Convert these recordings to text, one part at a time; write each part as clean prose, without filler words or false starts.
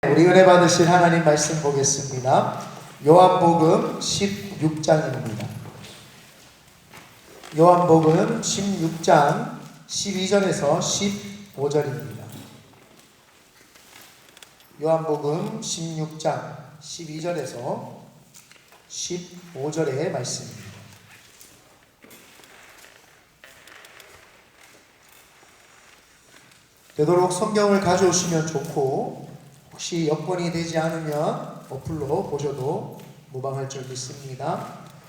우리 은혜 받으실 하나님 말씀 보겠습니다. 요한복음 16장입니다. 요한복음 16장 12절에서 15절입니다. 요한복음 16장 12절에서 15절의 말씀입니다. 되도록 성경을 가져오시면 좋고, 혹시 여건이 되지 않으면 어플로 보셔도 무방할 줄 믿습니다.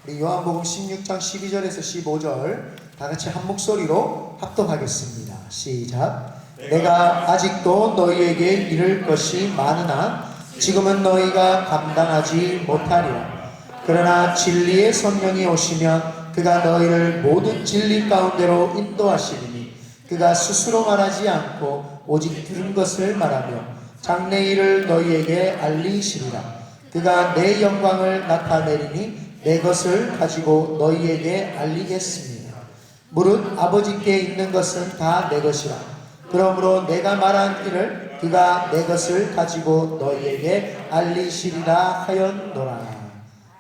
우리 요한복음 16장 12절에서 15절 다 같이 한 목소리로 합독하겠습니다. 시작. 내가 아직도 너희에게 이를 것이 많으나 지금은 너희가 감당하지 못하리라. 그러나 진리의 성령이 오시면 그가 너희를 모든 진리 가운데로 인도하시리니 그가 스스로 말하지 않고 오직 들은 것을 말하며 장래일을 너희에게 알리시리라. 그가 내 영광을 나타내리니 내 것을 가지고 너희에게 알리겠습니다. 무릇 아버지께 있는 것은 다 내 것이라. 그러므로 내가 말한 일을 그가 내 것을 가지고 너희에게 알리시리라 하였노라.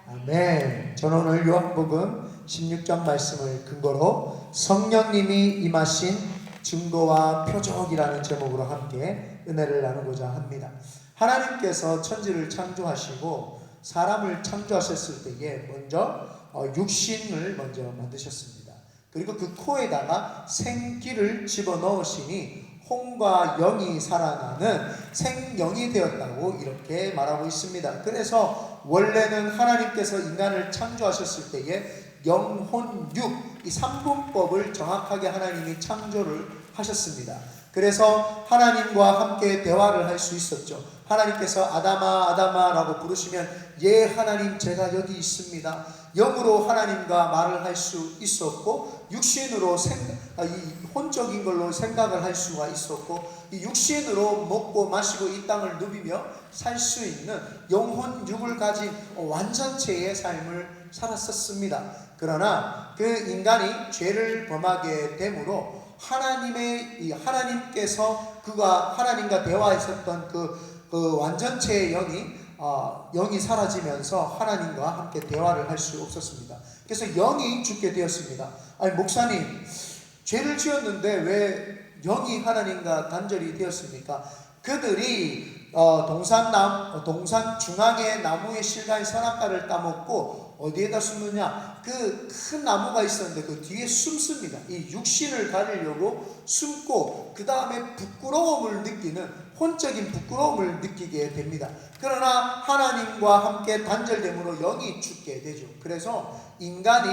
아멘. 저는 오늘 요한복음 16장 말씀을 근거로 성령님이 임하신 증거와 표적이라는 제목으로 함께 은혜를 나누고자 합니다. 하나님께서 천지를 창조하시고 사람을 창조하셨을 때에 먼저 육신을 먼저 만드셨습니다. 그리고 그 코에다가 생기를 집어넣으시니 혼과 영이 살아나는 생영이 되었다고 이렇게 말하고 있습니다. 그래서 원래는 하나님께서 인간을 창조하셨을 때에 영혼, 육, 이 삼분법을 정확하게 하나님이 창조를 하셨습니다. 그래서 하나님과 함께 대화를 할 수 있었죠. 하나님께서 아담아 아담아 라고 부르시면 예 하나님 제가 여기 있습니다. 영으로 하나님과 말을 할 수 있었고, 육신으로 이 혼적인 걸로 생각을 할 수가 있었고, 이 육신으로 먹고 마시고 이 땅을 누비며 살 수 있는 영혼 육을 가진 완전체의 삶을 살았었습니다. 그러나 그 인간이 죄를 범하게 되므로 하나님께서 그가 하나님과 대화했었던 그 완전체의 영이 사라지면서 하나님과 함께 대화를 할 수 없었습니다. 그래서 영이 죽게 되었습니다. 아니 목사님, 죄를 지었는데 왜 영이 하나님과 단절이 되었습니까? 그들이 동산 중앙의 나무의 실과인 선악과를 따먹고 어디에다 숨느냐? 그 큰 나무가 있었는데 그 뒤에 숨습니다. 이 육신을 가리려고 숨고 그 다음에 부끄러움을 느끼는 혼적인 부끄러움을 느끼게 됩니다. 그러나 하나님과 함께 단절됨으로 영이 죽게 되죠. 그래서 인간이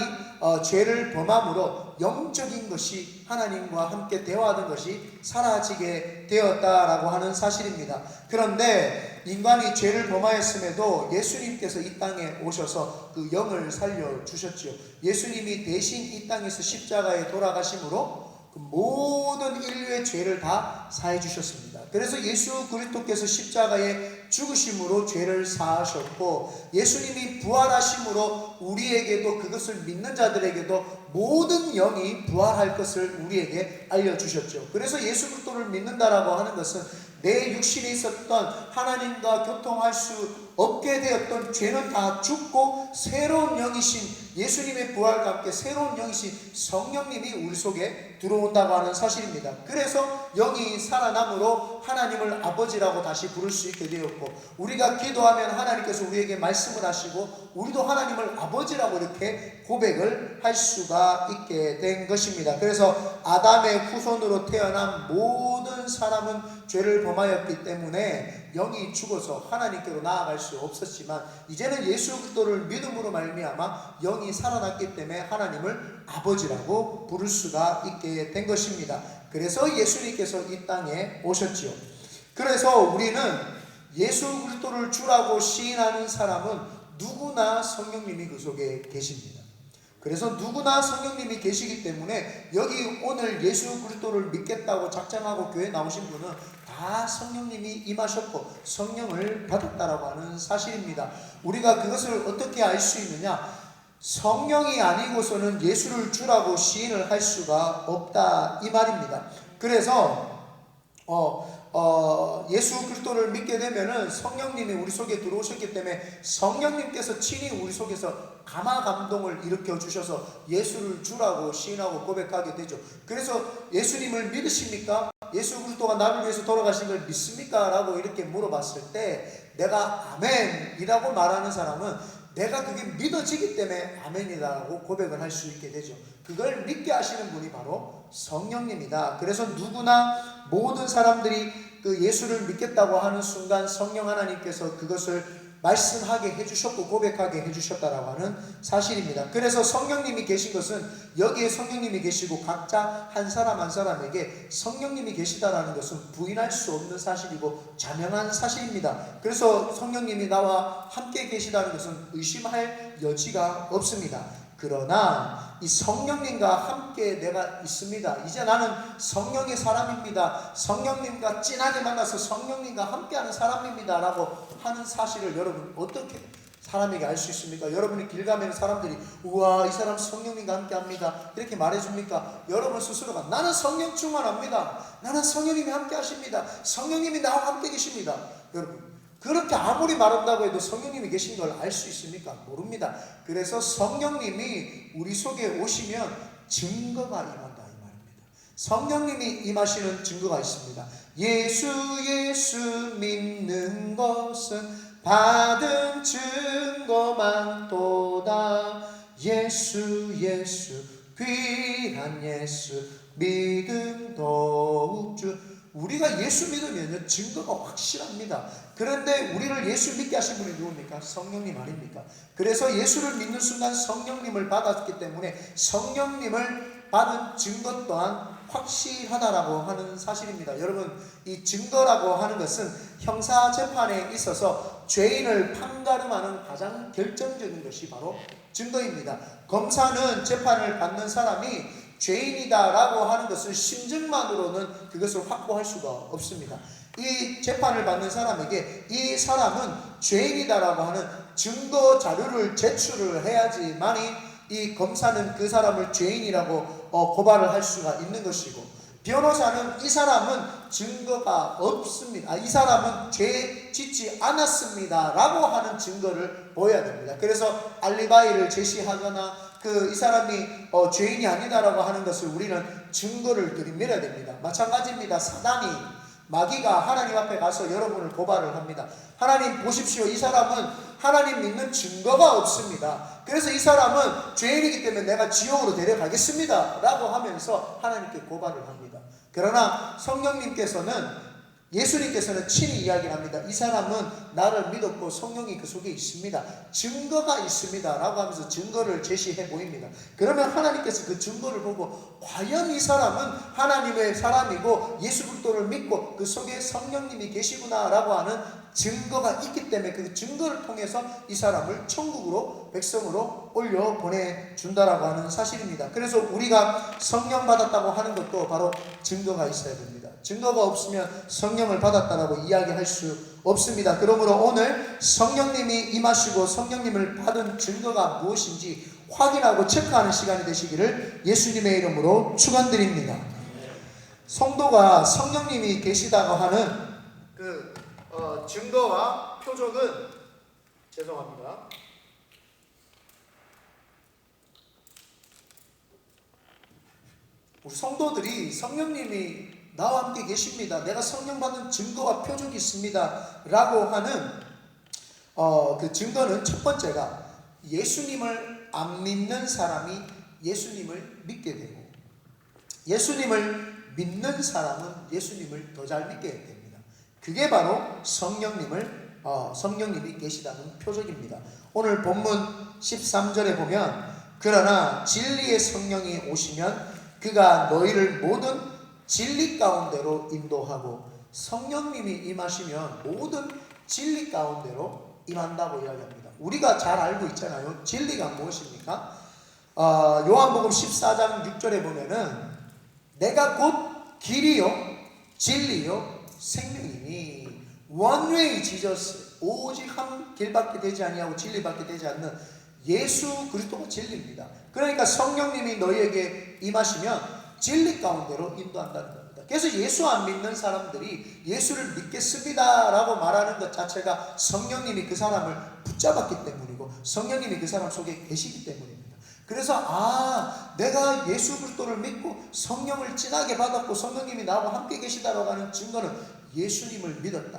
죄를 범함으로 영적인 것이 하나님과 함께 대화하던 것이 사라지게 되었다라고 하는 사실입니다. 그런데 인간이 죄를 범하였음에도 예수님께서 이 땅에 오셔서 그 영을 살려주셨지요. 예수님이 대신 이 땅에서 십자가에 돌아가심으로 그 모든 인류의 죄를 다 사해 주셨습니다. 그래서 예수 그리스도께서 십자가에 죽으심으로 죄를 사하셨고, 예수님이 부활하심으로 우리에게도 그것을 믿는 자들에게도 모든 영이 부활할 것을 우리에게 알려주셨죠. 그래서 예수 그리스도를 믿는다라고 하는 것은 내 육신에 있었던 하나님과 교통할 수 없게 되었던 죄는 다 죽고 새로운 영이신 예수님의 부활과 함께 새로운 영이신 성령님이 우리 속에 들어온다고 하는 사실입니다. 그래서 영이 살아남으로 하나님을 아버지라고 다시 부를 수 있게 되었고, 우리가 기도하면 하나님께서 우리에게 말씀을 하시고 우리도 하나님을 아버지라고 이렇게 고백을 할 수가 있게 된 것입니다. 그래서 아담의 후손으로 태어난 모든 사람은 죄를 범하였기 때문에 영이 죽어서 하나님께로 나아갈 수 없었지만, 이제는 예수 그리스도를 믿음으로 말미암아 영이 살아났기 때문에 하나님을 아버지라고 부를 수가 있게 된 것입니다. 그래서 예수님께서 이 땅에 오셨지요. 그래서 우리는 예수 그리스도를 주라고 시인하는 사람은 누구나 성령님이 그 속에 계십니다. 그래서 누구나 성령님이 계시기 때문에 여기 오늘 예수 그리스도를 믿겠다고 작정하고 교회 나오신 분은 다 성령님이 임하셨고 성령을 받았다라고 하는 사실입니다. 우리가 그것을 어떻게 알 수 있느냐? 성령이 아니고서는 예수를 주라고 시인을 할 수가 없다 이 말입니다. 그래서 예수 그리스도를 믿게 되면은 성령님이 우리 속에 들어오셨기 때문에 성령님께서 친히 우리 속에서 감화 감동을 일으켜 주셔서 예수를 주라고 시인하고 고백하게 되죠. 그래서 예수님을 믿으십니까? 예수 그리스도가 나를 위해서 돌아가신 걸 믿습니까? 라고 이렇게 물어봤을 때 내가 아멘이라고 말하는 사람은 내가 그게 믿어지기 때문에 아멘이라고 고백을 할 수 있게 되죠. 그걸 믿게 하시는 분이 바로 성령님이다. 그래서 누구나 모든 사람들이 그 예수를 믿겠다고 하는 순간 성령 하나님께서 그것을 말씀하게 해주셨고 고백하게 해주셨다라고 하는 사실입니다. 그래서 성령님이 계신 것은 여기에 성령님이 계시고 각자 한 사람 한 사람에게 성령님이 계시다라는 것은 부인할 수 없는 사실이고 자명한 사실입니다. 그래서 성령님이 나와 함께 계시다는 것은 의심할 여지가 없습니다. 그러나 이 성령님과 함께 내가 있습니다. 이제 나는 성령의 사람입니다. 성령님과 진하게 만나서 성령님과 함께하는 사람입니다 라고 하는 사실을 여러분 어떻게 사람에게 알 수 있습니까? 여러분이 길 가면 사람들이 우와 이 사람 성령님과 함께합니다 이렇게 말해줍니까? 여러분 스스로가 나는 성령 충만합니다. 나는 성령님이 함께 하십니다. 성령님이 나와 함께 계십니다. 여러분 그렇게 아무리 말한다고 해도 성령님이 계신 걸 알 수 있습니까? 모릅니다. 그래서 성령님이 우리 속에 오시면 증거가 임한다 이 말입니다. 성령님이 임하시는 증거가 있습니다. 예수 믿는 것은 받은 증거만도다. 예수 귀한 예수 믿음 더욱 주. 우리가 예수 믿으면 증거가 확실합니다. 그런데 우리를 예수 믿게 하신 분이 누굽니까? 성령님 아닙니까? 그래서 예수를 믿는 순간 성령님을 받았기 때문에 성령님을 받은 증거 또한 확실하다라고 하는 사실입니다. 여러분 이 증거라고 하는 것은 형사재판에 있어서 죄인을 판가름하는 가장 결정적인 것이 바로 증거입니다. 검사는 재판을 받는 사람이 죄인이다라고 하는 것을 심증만으로는 그것을 확보할 수가 없습니다. 이 재판을 받는 사람에게 이 사람은 죄인이다라고 하는 증거 자료를 제출을 해야지만이 이 검사는 그 사람을 죄인이라고 고발을 할 수가 있는 것이고, 변호사는 이 사람은 증거가 없습니다. 이 사람은 죄 짓지 않았습니다 라고 하는 증거를 보여야 됩니다. 그래서 알리바이를 제시하거나 이 사람이 죄인이 아니다라고 하는 것을 우리는 증거를 들이밀어야 됩니다. 마찬가지입니다. 사단이 마귀가 하나님 앞에 가서 여러분을 고발을 합니다. 하나님 보십시오. 이 사람은 하나님 믿는 증거가 없습니다. 그래서 이 사람은 죄인이기 때문에 내가 지옥으로 데려가겠습니다 라고 하면서 하나님께 고발을 합니다. 그러나 성령님께서는 예수님께서는 친히 이야기를 합니다. 이 사람은 나를 믿었고 성령이 그 속에 있습니다. 증거가 있습니다 라고 하면서 증거를 제시해 보입니다. 그러면 하나님께서 그 증거를 보고 과연 이 사람은 하나님의 사람이고 예수 그리스도를 믿고 그 속에 성령님이 계시구나 라고 하는 증거가 있기 때문에 그 증거를 통해서 이 사람을 천국으로 백성으로 올려 보내준다라고 하는 사실입니다. 그래서 우리가 성령 받았다고 하는 것도 바로 증거가 있어야 됩니다. 증거가 없으면 성령을 받았다라고 이야기할 수 없습니다. 그러므로 오늘 성령님이 임하시고 성령님을 받은 증거가 무엇인지 확인하고 체크하는 시간이 되시기를 예수님의 이름으로 축원드립니다. 성도가 성령님이 계시다고 하는 증거와 표적은 죄송합니다. 우리 성도들이 성령님이 나와 함께 계십니다. 내가 성령 받은 증거와 표적이 있습니다 라고 하는 그 증거는 첫 번째가 예수님을 안 믿는 사람이 예수님을 믿게 되고, 예수님을 믿는 사람은 예수님을 더 잘 믿게 됩니다. 그게 바로 성령님이 계시다는 표적입니다. 오늘 본문 13절에 보면 그러나 진리의 성령이 오시면 그가 너희를 모든 진리 가운데로 인도하고, 성령님이 임하시면 모든 진리 가운데로 임한다고 이야기합니다. 우리가 잘 알고 있잖아요. 진리가 무엇입니까? 요한복음 14장 6절에 보면은 내가 곧 길이요 진리요 생명이니 one way Jesus, 오직 한 길밖에 되지 아니하고 진리밖에 되지 않는 예수 그리스도가 진리입니다. 그러니까 성령님이 너희에게 임하시면 진리 가운데로 인도한다는 겁니다. 겁니다. 그래서 예수 안 믿는 사람들이 예수를 믿겠습니다라고 말하는 것 자체가 성령님이 그 사람을 붙잡았기 때문이고 성령님이 그 사람 속에 계시기 때문입니다. 그래서 내가 예수 그리스도를 믿고 성령을 진하게 받았고 성령님이 나하고 함께 계시다라고 하는 증거는 예수님을 믿었다.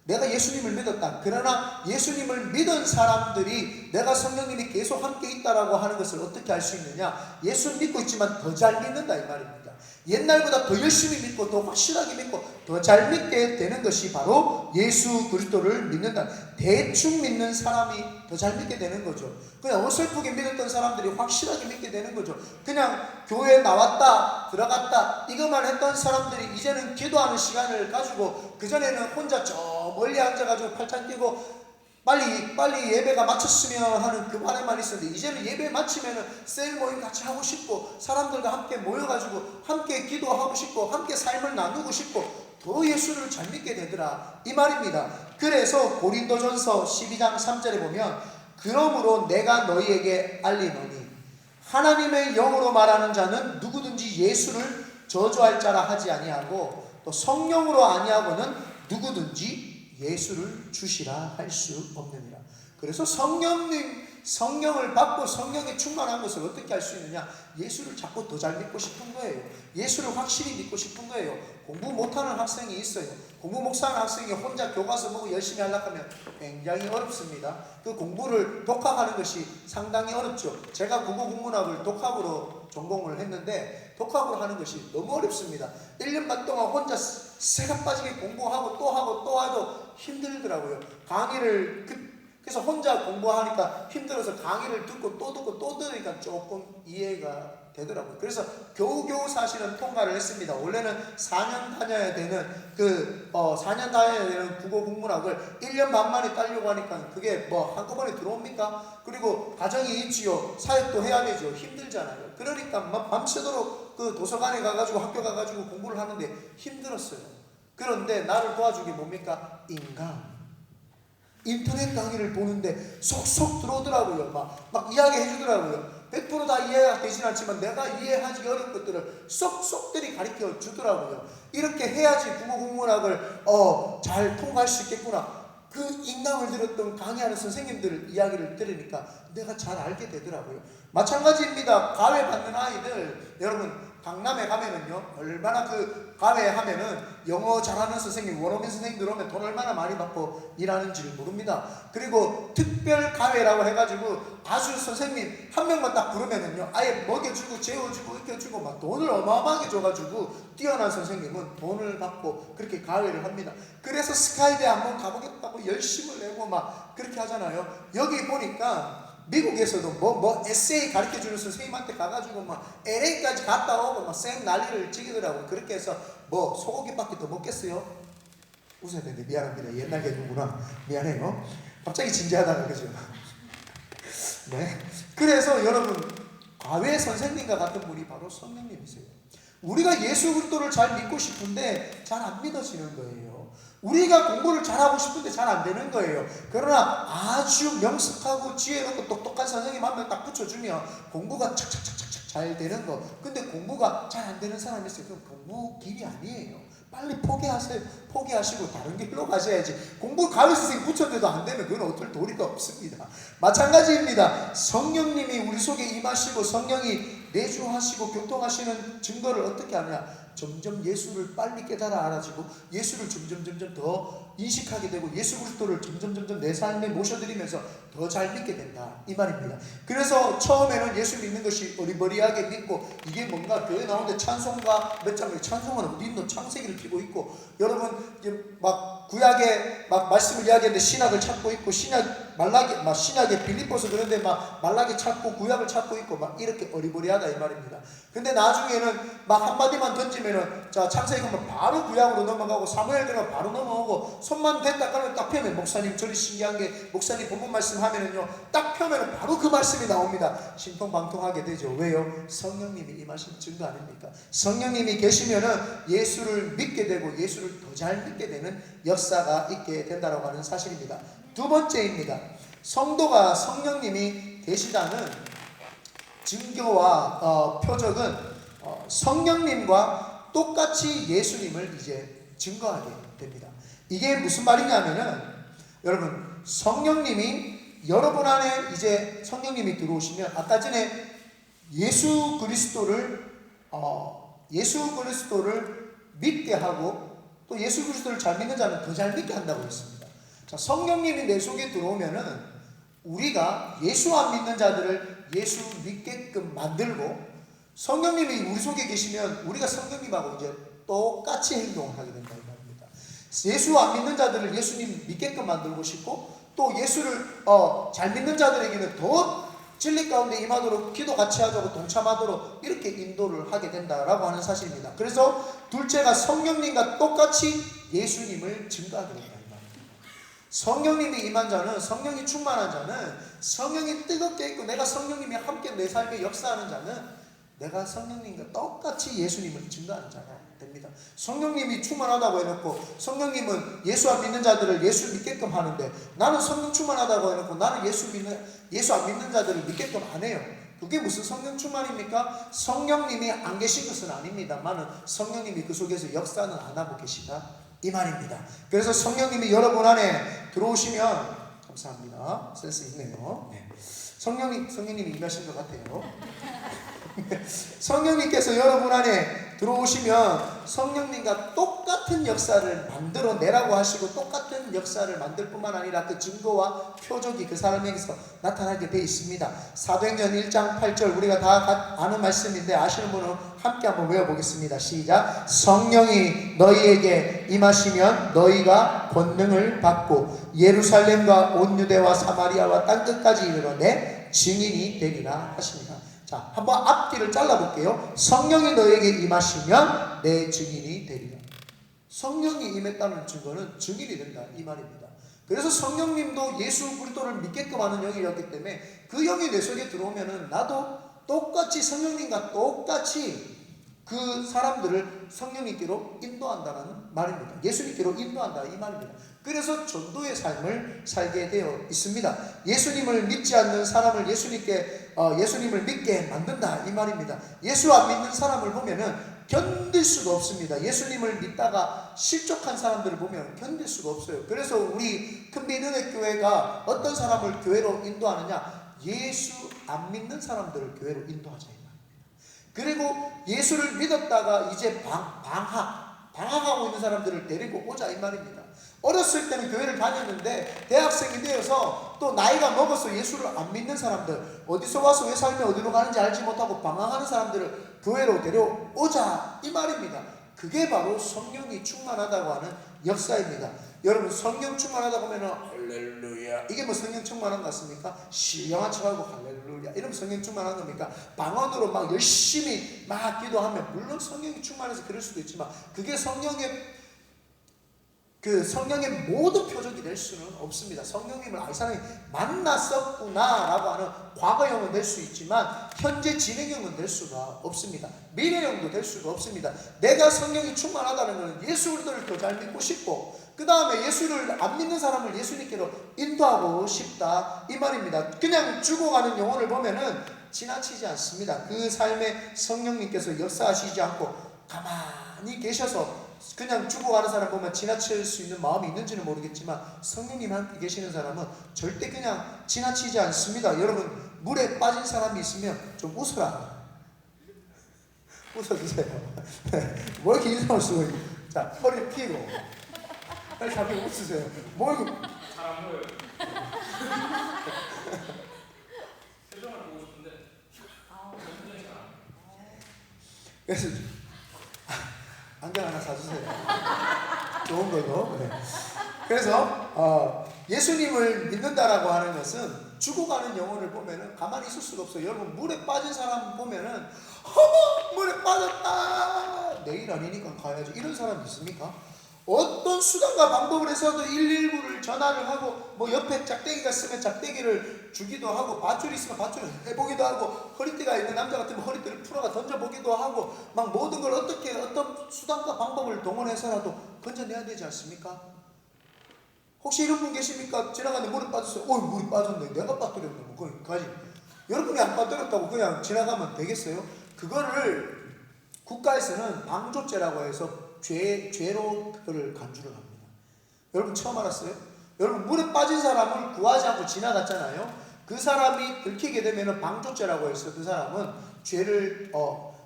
내가 예수님을 믿었다. 그러나 예수님을 믿은 사람들이 내가 성령님이 계속 함께 있다라고 하는 것을 어떻게 알 수 있느냐? 예수 믿고 있지만 더 잘 믿는다 이 말입니다. 옛날보다 더 열심히 믿고 더 확실하게 믿고 더 잘 믿게 되는 것이 바로 예수 그리스도를 믿는다. 대충 믿는 사람이 더 잘 믿게 되는 거죠. 그냥 어설프게 믿었던 사람들이 확실하게 믿게 되는 거죠. 그냥 교회에 나왔다 들어갔다 이것만 했던 사람들이 이제는 기도하는 시간을 가지고 그전에는 혼자 저 멀리 앉아가지고 팔짱 끼고 빨리 예배가 마쳤으면 하는 그 바람만 있었는데 이제는 예배 마치면은 셀 모임 같이 하고 싶고 사람들과 함께 모여가지고 함께 기도하고 싶고 함께 삶을 나누고 싶고 더 예수를 잘 믿게 되더라 이 말입니다. 그래서 고린도전서 12장 3절에 보면 그러므로 내가 너희에게 알리노니 하나님의 영으로 말하는 자는 누구든지 예수를 저주할 자라 하지 아니하고 또 성령으로 아니하고는 누구든지 예수를 주시라 할 수 없느니라. 그래서 성령을 받고 성령에 충만한 것을 어떻게 할 수 있느냐? 예수를 자꾸 더 잘 믿고 싶은 거예요. 예수를 확실히 믿고 싶은 거예요. 공부 못하는 학생이 있어요. 공부 못하는 학생이 혼자 교과서 보고 열심히 하려고 하면 굉장히 어렵습니다. 그 공부를 독학하는 것이 상당히 어렵죠. 제가 국어국문학을 독학으로 전공을 했는데 독학으로 하는 것이 너무 어렵습니다. 1년 반 동안 혼자 새가 빠지게 공부하고 또 하고 또 해도 힘들더라고요. 그래서 혼자 공부하니까 힘들어서 강의를 듣고 또 들으니까 조금 이해가 되더라고요. 그래서 겨우겨우 사실은 통과를 했습니다. 원래는 4년 다녀야 되는 4년 다녀야 되는 국어국문학을 1년 반 만에 따려고 하니까 그게 뭐 한꺼번에 들어옵니까? 그리고 가정이 있지요. 사역도 해야 되죠. 힘들잖아요. 그러니까 막 밤새도록 그 도서관에 가가지고 학교 가가지고 공부를 하는데 힘들었어요. 그런데 나를 도와주기 뭡니까? 인터넷 강의를 보는데 속속 들어오더라고요. 막 이야기해 주더라고요. 100% 다 이해가 되진 않지만 내가 이해하기 어려운 것들을 쏙쏙들이 가르쳐 주더라고요. 이렇게 해야지 국어국문학을 잘 통과할 수 있겠구나. 그 인강을 들었던 강의하는 선생님들 이야기를 들으니까 내가 잘 알게 되더라고요. 마찬가지입니다. 과외 받는 아이들 여러분 강남에 가면은요 얼마나 그 과외 하면은 영어 잘하는 선생님 원어민 선생님들 오면 돈 얼마나 많이 받고 일하는지를 모릅니다. 그리고 특별 과외라고 해가지고 아주 선생님 한 명만 딱 부르면은요 아예 먹여주고 재워주고 익혀주고 막 돈을 어마어마하게 줘가지고 뛰어난 선생님은 돈을 받고 그렇게 과외를 합니다. 그래서 스카이대 한번 가보겠다고 열심을 내고 막 그렇게 하잖아요. 여기 보니까 미국에서도 뭐 에세이 가르쳐주는 선생님한테 가가지고 막 LA까지 갔다 오고 막 쌩 난리를 치기더라고요. 그렇게 해서 뭐 소고기밖에 더 먹겠어요? 웃어야 되는데 미안합니다. 옛날 개그구나. 미안해요. 갑자기 진지하다가 그죠? 네. 그래서 여러분 과외 선생님과 같은 분이 바로 성령님이세요. 우리가 예수 그리스도를 잘 믿고 싶은데 잘 안 믿어지는 거예요. 우리가 공부를 잘하고 싶은데 잘 안 되는 거예요. 그러나 아주 명석하고 지혜롭고 똑똑한 선생님 한 명 딱 붙여주면 공부가 착착착착 잘 되는 거. 근데 공부가 잘 안 되는 사람이 있어요. 그럼 공부 길이 아니에요. 빨리 포기하세요. 포기하시고 다른 길로 가셔야지. 공부 과외 선생님 붙였는데도 안 되면 그건 어떨 도리가 없습니다. 마찬가지입니다. 성령님이 우리 속에 임하시고 성령이 내주하시고 교통하시는 증거를 어떻게 하느냐? 점점 예수를 빨리 깨달아 알아지고 예수를 점점 더 인식하게 되고 예수 그리스도를 점점 내 삶에 모셔드리면서 더 잘 믿게 된다 이 말입니다. 그래서 처음에는 예수 믿는 것이 어리버리하게 믿고 이게 뭔가 교회 나오는데 찬송가 몇 장에 찬송은 어디 있노 창세기를 피고 있고 여러분 이제 막 구약에 막 말씀을 이야기하는데 신약을 찾고 있고 신약에 빌립보서 그런데 막 말라기 찾고 구약을 찾고 있고 막 이렇게 어리버리하다 이 말입니다. 근데 나중에는 막 한마디만 던지면은 자 창세기 가면 바로 구약으로 넘어가고 사무엘 들어가면 바로 넘어오고 손만 댔다 그러면 딱 펴면 목사님 저리 신기한 게 목사님 본문 말씀 하면은요 딱 펴면 바로 그 말씀이 나옵니다. 신통방통하게 되죠. 왜요? 성령님이 임하신 증거 아닙니까? 성령님이 계시면은 예수를 믿게 되고 예수를 더 잘 믿게 되는 역사가 있게 된다고 하는 사실입니다. 두 번째입니다. 성도가 성령님이 계시다는 증거와 표적은 성령님과 똑같이 예수님을 이제 증거하게 됩니다. 이게 무슨 말이냐면은 여러분 성령님이 여러분 안에 이제 성령님이 들어오시면 아까 전에 예수 그리스도를 믿게 하고 또 예수 그리스도를 잘 믿는 자는 더 잘 믿게 한다고 했습니다. 자, 성령님이 내 속에 들어오면은 우리가 예수 안 믿는 자들을 예수 믿게끔 만들고 성령님이 우리 속에 계시면 우리가 성령님하고 이제 똑같이 행동을 하게 된다 이 말입니다. 예수 안 믿는 자들을 예수님 믿게끔 만들고 싶고 또 예수를 잘 믿는 자들에게는 더 진리 가운데 임하도록 기도 같이 하자고 동참하도록 이렇게 인도를 하게 된다라고 하는 사실입니다. 그래서 둘째가 성령님과 똑같이 예수님을 증거하게 된다 이 말입니다. 성령님이 임한 자는 성령이 충만한 자는 성령이 뜨겁게 있고 내가 성령님이 함께 내 삶에 역사하는 자는 내가 성령님과 똑같이 예수님을 증거하는 자가 됩니다. 성령님이 충만하다고 해놓고 성령님은 예수 안 믿는 자들을 예수 믿게끔 하는데 나는 성령 충만하다고 해놓고 나는 예수 안 믿는 자들을 믿게끔 안 해요. 그게 무슨 성령 충만입니까? 성령님이 안 계신 것은 아닙니다만은 성령님이 그 속에서 역사는 안 하고 계시다 이 말입니다. 그래서 성령님이 여러분 안에 들어오시면 감사합니다. 센스 있네요. 네. 성령님이 임하신 것 같아요. 성령님께서 여러분 안에 들어오시면 성령님과 똑같은 역사를 만들어내라고 하시고 똑같은 역사를 만들 뿐만 아니라 그 증거와 표적이 그 사람에게서 나타나게 되어 있습니다. 사도행전 1장 8절 우리가 다 아는 말씀인데 아시는 분은 함께 한번 외워보겠습니다. 시작. 성령이 너희에게 임하시면 너희가 권능을 받고 예루살렘과 온 유대와 사마리아와 땅끝까지 이르러 내 증인이 되리라 하십니다. 자, 한번 앞뒤를 잘라볼게요. 성령이 너에게 임하시면 내 증인이 되리라. 성령이 임했다는 증거는 증인이 된다 이 말입니다. 그래서 성령님도 예수 그리스도를 믿게끔 하는 영이었기 때문에 그 영이 내 속에 들어오면은 나도 똑같이 성령님과 똑같이 그 사람들을 성령님께로 인도한다는 말입니다. 예수님께로 인도한다 이 말입니다. 그래서 전도의 삶을 살게 되어 있습니다. 예수님을 믿지 않는 사람을 예수님을 믿게 만든다 이 말입니다. 예수 안 믿는 사람을 보면은 견딜 수가 없습니다. 예수님을 믿다가 실족한 사람들을 보면 견딜 수가 없어요. 그래서 우리 큰비은혜교회가 어떤 사람을 교회로 인도하느냐? 예수 안 믿는 사람들을 교회로 인도하자 이 말입니다. 그리고 예수를 믿었다가 이제 방황하고 있는 사람들을 데리고 오자 이 말입니다. 어렸을 때는 교회를 다녔는데 대학생이 되어서 또 나이가 먹어서 예수를 안 믿는 사람들, 어디서 와서 왜 살면 어디로 가는지 알지 못하고 방황하는 사람들을 교회로 데려오자 이 말입니다. 그게 바로 성령이 충만하다고 하는 역사입니다. 여러분 성령 충만하다고 하면 할렐루야 이게 뭐 성령 충만한 것 같습니까? 신령한 척하고 할렐루야 이러면 성령 충만한 겁니까? 방언으로 막 열심히 막 기도하면 물론 성령이 충만해서 그럴 수도 있지만 그게 성령의 모든 표적이 될 수는 없습니다. 성령님을 이 사람이 만났었구나라고 하는 과거형은 될 수 있지만 현재 진행형은 될 수가 없습니다. 미래형도 될 수가 없습니다. 내가 성령이 충만하다는 것은 예수 그리스도를 더 잘 믿고 싶고 그 다음에 예수를 안 믿는 사람을 예수님께로 인도하고 싶다 이 말입니다. 그냥 죽어가는 영혼을 보면은 지나치지 않습니다. 그 삶에 성령님께서 역사하시지 않고 가만히 계셔서 그냥 죽어가는 사람 보면 지나칠 수 있는 마음이 있는지는 모르겠지만 성령님 함께 계시는 사람은 절대 그냥 지나치지 않습니다. 여러분 물에 빠진 사람이 있으면 좀 웃어라. 웃어주세요. 뭐 이렇게 인상을 쓰고 있는 자 허리를 피고 빨리 잡고 웃으세요. 뭐 이렇게 잘안 보여요. 표정을 보고 싶은데 표정이 잘 안 보여요. 그래서 안경 하나 사주세요. 좋은 거도. 네. 그래서 예수님을 믿는다라고 하는 것은 죽어가는 영혼을 보면은 가만히 있을 수가 없어요. 여러분 물에 빠진 사람 보면은 물에 빠졌다 내일 아니니까 가야지 이런 사람 있습니까? 어떤 수단과 방법을 해서도 119를 전화를 하고 뭐 옆에 짝대기가 있으면 짝대기를 주기도 하고 밧줄이 있으면 밧줄을 해보기도 하고 허리띠가 있는 남자 같으면 허리띠를 풀어가 던져보기도 하고 막 모든 걸 어떤 수단과 방법을 동원해서라도 건져내야 되지 않습니까? 혹시 이런 분 계십니까? 지나가는데 물에 빠졌어요. 물이 빠졌네. 내가 빠뜨렸네. 뭐 거기까지. 여러분이 안 빠뜨렸다고 그냥 지나가면 되겠어요? 그거를 국가에서는 방조죄라고 해서 죄로 그를 간주를 합니다. 여러분 처음 알았어요? 여러분 물에 빠진 사람을 구하지 않고 지나갔잖아요. 그 사람이 들키게 되면 방조죄라고 해서 그 사람은 죄를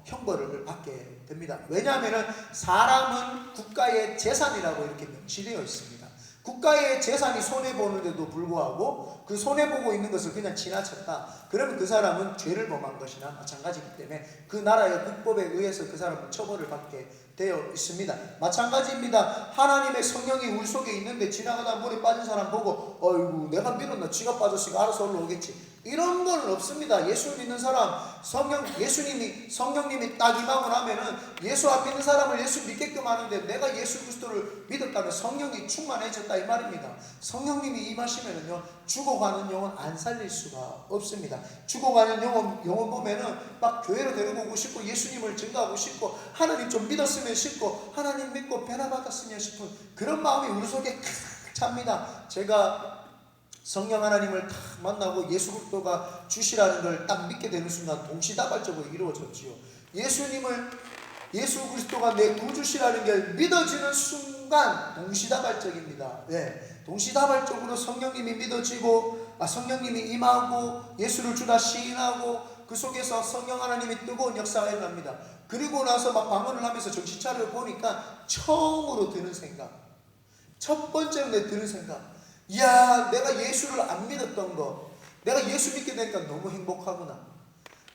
형벌을 받게 됩니다. 왜냐하면 사람은 국가의 재산이라고 이렇게 명시되어 있습니다. 국가의 재산이 손해보는데도 불구하고 그 손해보고 있는 것을 그냥 지나쳤다. 그러면 그 사람은 죄를 범한 것이나 마찬가지이기 때문에 그 나라의 국법에 의해서 그 사람은 처벌을 받게 되어 있습니다. 마찬가지입니다. 하나님의 성령이 우리 속에 있는데 지나가다 물에 빠진 사람 보고 어이구 내가 믿었나 지가 빠졌으니까 알아서 올라오겠지. 이런 건 없습니다. 예수 믿는 사람 성령님이 딱 임하고 나면은 예수 안 믿는 사람을 예수 믿게끔 하는데 내가 예수 그리스도를 믿었다면 성령이 충만해졌다 이 말입니다. 성령님이 임하시면은요 죽어가는 영혼 안 살릴 수가 없습니다. 죽어가는 영혼 보면은 막 교회로 데리고 오고 싶고 예수님을 증거하고 싶고 하나님 좀 믿었으면 싶고 하나님 믿고 변화받았으면 싶은 그런 마음이 우리 속에 칵 찹니다. 제가 성령 하나님을 딱 만나고 예수 그리스도가 주시라는 걸 딱 믿게 되는 순간 동시다발적으로 이루어졌지요. 예수 그리스도가 내 구주시라는 게 믿어지는 순간 동시다발적입니다. 네, 동시다발적으로 성령님이 믿어지고 성령님이 임하고 예수를 주라 시인하고 그 속에서 성령 하나님이 뜨거운 역사가 일어납니다. 그리고 나서 막 방언을 하면서 정신 차려 보니까 처음으로 드는 생각, 첫 번째로 드는 생각, 이야 내가 예수를 안 믿었던 거 내가 예수 믿게 되니까 너무 행복하구나.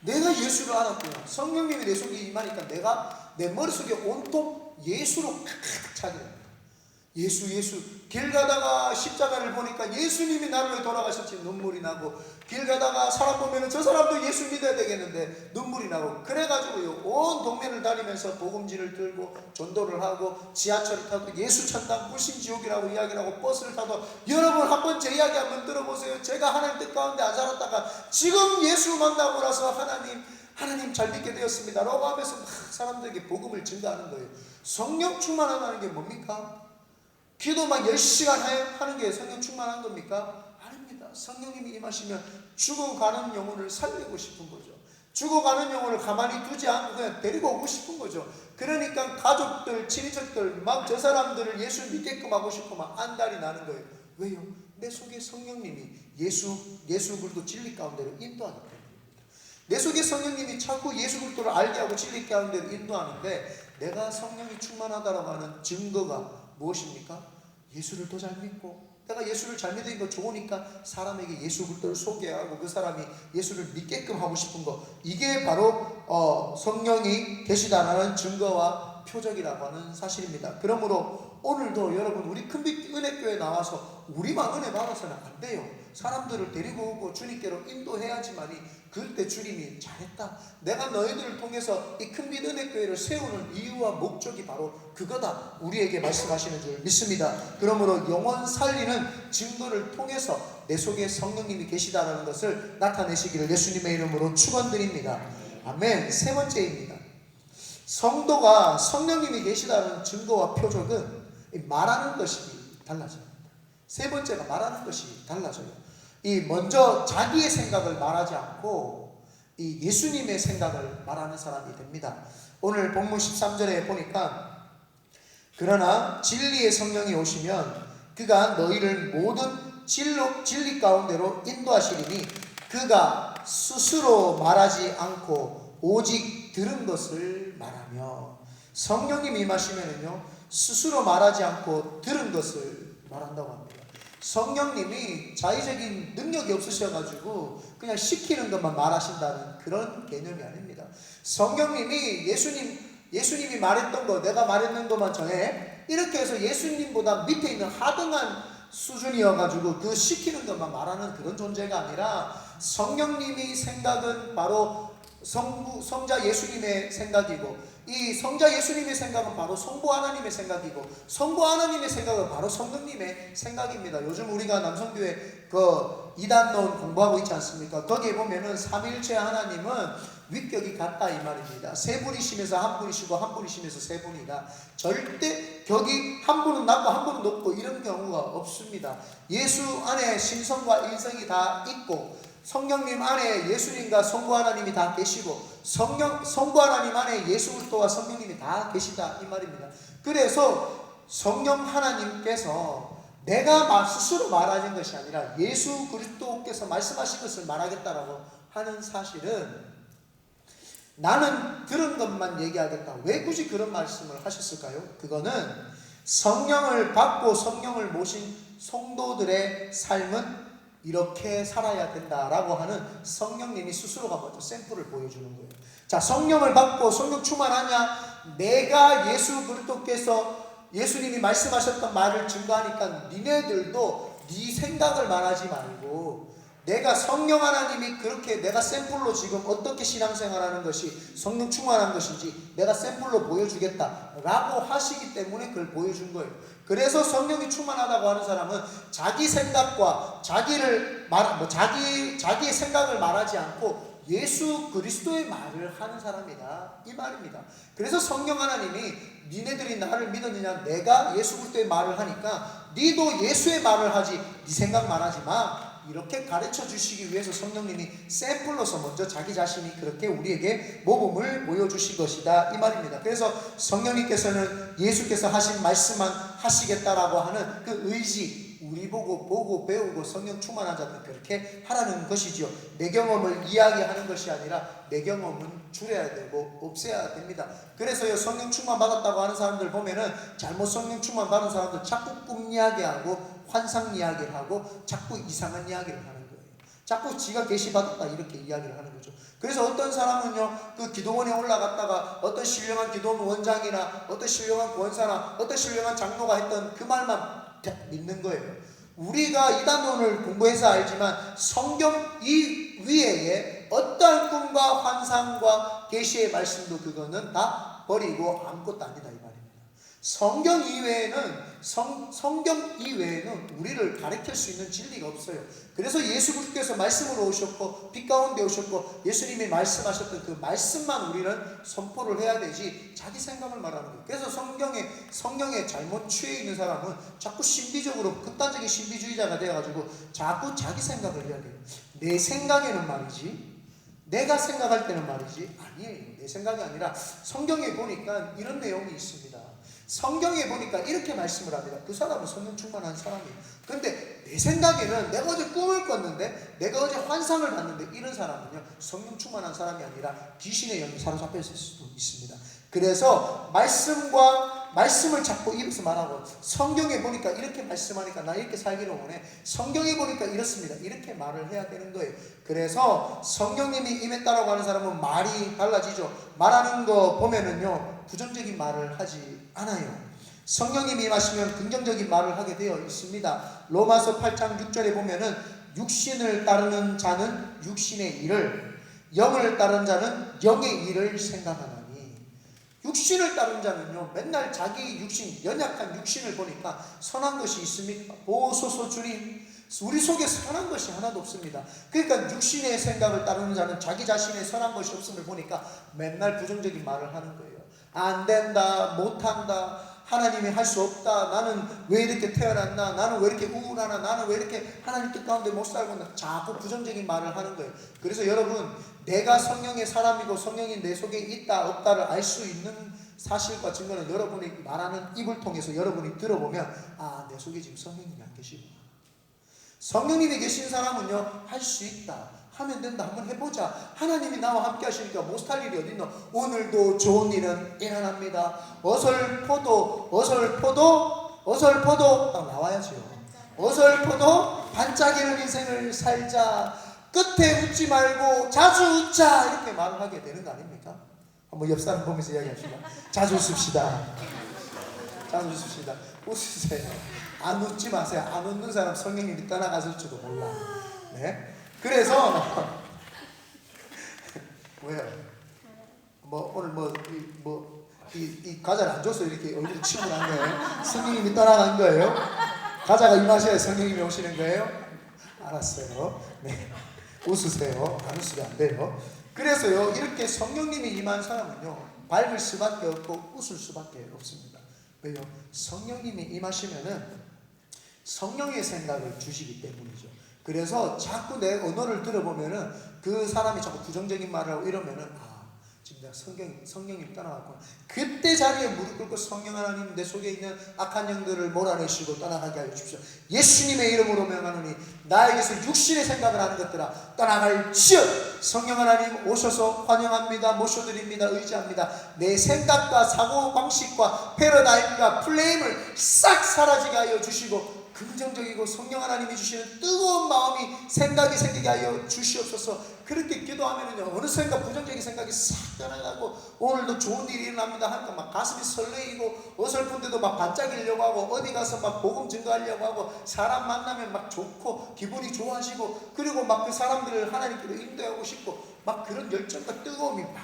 내가 예수를 알았구나. 성령님이 내 속에 임하니까 내가 내 머릿속에 온통 예수로 가득 차게 됩니다. 예수 길 가다가 십자가를 보니까 예수님이 나를 위해 돌아가셨지 눈물이 나고 길 가다가 사람 보면 저 사람도 예수 믿어야 되겠는데 눈물이 나고 그래가지고요 온 동네를 다니면서 복음지를 들고 전도를 하고 지하철을 타도 예수 천당 불신지옥이라고 이야기를 하고 버스를 타도 여러분 한번 제 이야기 한번 들어보세요. 제가 하나님 뜻 가운데 안 살았다가 지금 예수 만나고 나서 하나님 잘 믿게 되었습니다 라고 하면서 막 사람들에게 복음을 증거하는 거예요. 성령 충만하다는 게 뭡니까? 기도 막 10시간 하는 게 성령 충만한 겁니까? 아닙니다. 성령님이 임하시면 죽어가는 영혼을 살리고 싶은 거죠. 죽어가는 영혼을 가만히 두지 않고 그냥 데리고 오고 싶은 거죠. 그러니까 가족들, 친인척들 막 저 사람들을 예수 믿게끔 하고 싶고 막 안달이 나는 거예요. 왜요? 내 속에 성령님이 예수 그리스도 진리 가운데로 인도하기 때문입니다. 내 속에 성령님이 자꾸 예수 그리스도를 알게 하고 진리 가운데로 인도하는데 내가 성령이 충만하다라고 하는 증거가 무엇입니까? 예수를 더 잘 믿고 내가 예수를 잘 믿는 거 좋으니까 사람에게 예수 그리스도를 소개하고 그 사람이 예수를 믿게끔 하고 싶은 거 이게 바로 성령이 계시다라는 증거와 표적이라고 하는 사실입니다. 그러므로 오늘도 여러분 우리 큰빛 은혜교회 나와서 우리만 은혜 받아서는 안 돼요. 사람들을 데리고 오고 주님께로 인도해야지만이 그때 주님이 잘했다. 내가 너희들을 통해서 이 큰빛 은혜교회를 세우는 이유와 목적이 바로 그거다. 우리에게 말씀하시는 줄 믿습니다. 그러므로 영혼 살리는 증거를 통해서 내 속에 성령님이 계시다는 것을 나타내시기를 예수님의 이름으로 축원드립니다. 아멘. 세 번째입니다. 성도가 성령님이 계시다는 증거와 표적은 말하는 것이 달라집니다. 세 번째가 말하는 것이 달라져요. 먼저 자기의 생각을 말하지 않고 이 예수님의 생각을 말하는 사람이 됩니다. 오늘 본문 13절에 보니까 그러나 진리의 성령이 오시면 그가 너희를 모든 진리 가운데로 인도하시리니 그가 스스로 말하지 않고 오직 들은 것을 말하며 성령님이 임하시면은요 스스로 말하지 않고 들은 것을 말한다고 합니다. 성령님이 자의적인 능력이 없으셔가지고 그냥 시키는 것만 말하신다는 그런 개념이 아닙니다. 성령님이 예수님이 말했던 거 내가 말했는 것만 전해 이렇게 해서 예수님보다 밑에 있는 하등한 수준이어가지고 그 시키는 것만 말하는 그런 존재가 아니라 성령님이 생각은 바로 성자 예수님의 생각이고 이 성자 예수님의 생각은 바로 성부 하나님의 생각이고 성부 하나님의 생각은 바로 성령님의 생각입니다. 요즘 우리가 남성교회 그 2단론 공부하고 있지 않습니까? 거기에 보면은 삼위일체 하나님은 위격이 같다 이 말입니다. 세 분이시면서 한 분이시고 한 분이시면서 세 분이다. 절대 격이 한 분은 낮고 한 분은 높고 이런 경우가 없습니다. 예수 안에 신성과 인성이 다 있고 성령님 안에 예수님과 성부 하나님이 다 계시고 성부 하나님 안에 예수 그리스도와 성령님이 다 계시다 이 말입니다. 그래서 성령 하나님께서 내가 스스로 말하는 것이 아니라 예수 그리스도께서 말씀하신 것을 말하겠다라고 하는 사실은 나는 들은 것만 얘기하겠다. 왜 굳이 그런 말씀을 하셨을까요? 그거는 성령을 받고 성령을 모신 성도들의 삶은 이렇게 살아야 된다라고 하는 성령님이 스스로가 먼저 샘플을 보여주는 거예요. 자, 성령을 받고 성령 충만하냐? 내가 예수 그리스도께서 예수님이 말씀하셨던 말을 증거하니까 니네들도 네 생각을 말하지 말고 내가 성령 하나님이 그렇게 내가 샘플로 지금 어떻게 신앙생활하는 것이 성령 충만한 것인지 내가 샘플로 보여주겠다라고 하시기 때문에 그걸 보여준 거예요. 그래서 성령이 충만하다고 하는 사람은 자기 생각과 자기의 생각을 말하지 않고 예수 그리스도의 말을 하는 사람이다 이 말입니다. 그래서 성령 하나님이 니네들이 나를 믿었느냐? 내가 예수 그리스도의 말을 하니까 니도 예수의 말을 하지 네 생각 말하지 마. 이렇게 가르쳐 주시기 위해서 성령님이 샘플로서 먼저 자기 자신이 그렇게 우리에게 모범을 보여주신 것이다 이 말입니다. 그래서 성령님께서는 예수께서 하신 말씀만 하시겠다라고 하는 그 의지, 우리 보고 배우고 성령 충만한 자는 그렇게 하라는 것이지요. 내 경험을 이야기하는 것이 아니라 내 경험은 줄여야 되고 없애야 됩니다. 그래서요, 성령 충만 받았다고 하는 사람들 보면은 잘못 성령 충만 받은 사람들 자꾸 꿈 이야기하고 환상 이야기를 하고 자꾸 이상한 이야기를 하는 거예요. 자꾸 지가 계시 받았다 이렇게 이야기를 하는 거죠. 그래서 어떤 사람은요, 그 기도원에 올라갔다가 어떤 신령한 기도원 원장이나 어떤 신령한 권사나 어떤 신령한 장로가 했던 그 말만 믿는 거예요. 우리가 이단론을 공부해서 알지만 성경 이 위에 어떠한 꿈과 환상과 계시의 말씀도 그거는 다 버리고 아무것도 아니다 이 말입니다. 성경 이외에는 우리를 가르칠 수 있는 진리가 없어요. 그래서 예수 그리스도께서 말씀으로 오셨고 빛 가운데 오셨고 예수님이 말씀하셨던 그 말씀만 우리는 선포를 해야 되지 자기 생각을 말하는 거예요. 그래서 성령에 잘못 취해 있는 사람은 자꾸 신비적으로 극단적인 신비주의자가 되어가지고 자꾸 자기 생각을 해야 돼요. 내 생각에는 말이지 내가 생각할 때는 말이지 아니에요. 내 생각이 아니라 성경에 보니까 이런 내용이 있습니다. 성경에 보니까 이렇게 말씀을 합니다. 그 사람은 성령 충만한 사람이에요. 그런데 내 생각에는 내가 어제 꿈을 꿨는데 내가 어제 환상을 봤는데 이런 사람은요 성령 충만한 사람이 아니라 귀신의 영이 사로잡혀 있을 수도 있습니다. 그래서 말씀을 자꾸 입에서 말하고 성경에 보니까 이렇게 말씀하니까 나 이렇게 살기를 원해. 성경에 보니까 이렇습니다. 이렇게 말을 해야 되는 거예요. 그래서 성령님이 임했다라고 하는 사람은 말이 달라지죠. 말하는 거 보면은요 부정적인 말을 하지 않아요. 성령님이 임하시면 긍정적인 말을 하게 되어 있습니다. 로마서 8장 6절에 보면은 육신을 따르는 자는 육신의 일을 영을 따르는 자는 영의 일을 생각하나니 육신을 따르는 자는요 맨날 자기 육신 연약한 육신을 보니까 선한 것이 있습니까? 보소서 주님 우리 속에 선한 것이 하나도 없습니다. 그러니까 육신의 생각을 따르는 자는 자기 자신의 선한 것이 없음을 보니까 맨날 부정적인 말을 하는 거예요. 안 된다, 못한다, 하나님이 할 수 없다, 나는 왜 이렇게 태어났나, 나는 왜 이렇게 우울하나, 나는 왜 이렇게 하나님 뜻 가운데 못 살고 있나, 자꾸 부정적인 말을 하는 거예요. 그래서 여러분 내가 성령의 사람이고 성령이 내 속에 있다 없다를 알 수 있는 사실과 증거는 여러분이 말하는 입을 통해서 여러분이 들어보면 아, 내 속에 지금 성령님이 안 계시구나. 성령님이 계신 사람은요 할 수 있다, 하면 된다, 한번 해보자. 하나님이 나와 함께 하시니까 못할 일이 어딨노. 오늘도 좋은 일은 일어납니다. 어설퍼도 딱 나와야죠. 어설퍼도 반짝이는 인생을 살자, 끝에 웃지 말고 자주 웃자, 이렇게 말을 하게 되는 거 아닙니까? 한번 옆 사람 보면서 이야기합시다. 자주 웃읍시다. 자주 웃읍시다. 웃으세요. 안 웃지 마세요. 안 웃는 사람 성령님이 떠나갔을지도 몰라. 네? 그래서 왜요? 오늘 이 과자를 안 줘서 이렇게 얼굴 치고 난 거예요? 성령님이 떠나간 거예요? 과자가 임하셔야 성령님이 오시는 거예요? 알았어요. 네. 웃으세요. 안 웃으면 안 돼요. 그래서요 이렇게 성령님이 임한 사람은요 밝을 수밖에 없고 웃을 수밖에 없습니다. 왜요? 성령님이 임하시면은 성령의 생각을 주시기 때문이죠. 그래서 자꾸 내 언어를 들어보면은 그 사람이 자꾸 부정적인 말을 하고 이러면은 지금 내가 성령님 떠나갔구나. 그때 자리에 무릎 꿇고 성령 하나님 내 속에 있는 악한 영들을 몰아내시고 떠나가게 하여 주십시오. 예수님의 이름으로 명하노니 나에게서 육신의 생각을 하는 것들아 떠나갈지어. 성령 하나님 오셔서 환영합니다. 모셔드립니다. 의지합니다. 내 생각과 사고방식과 패러다임과 플레임을 싹 사라지게 하여 주시고 긍정적이고 성령 하나님이 주시는 뜨거운 마음이 생각이 생기게 하여 주시옵소서. 그렇게 기도하면은요 어느 순간 부정적인 생각이 싹 떠나가고 오늘도 좋은 일이 일어납니다 하니까 막 가슴이 설레이고 어설픈데도 막 반짝이려고 하고 어디 가서 막 복음 증거하려고 하고 사람 만나면 막 좋고 기분이 좋아지고 그리고 막 그 사람들을 하나님께로 인도하고 싶고 막 그런 열정과 뜨거움이 막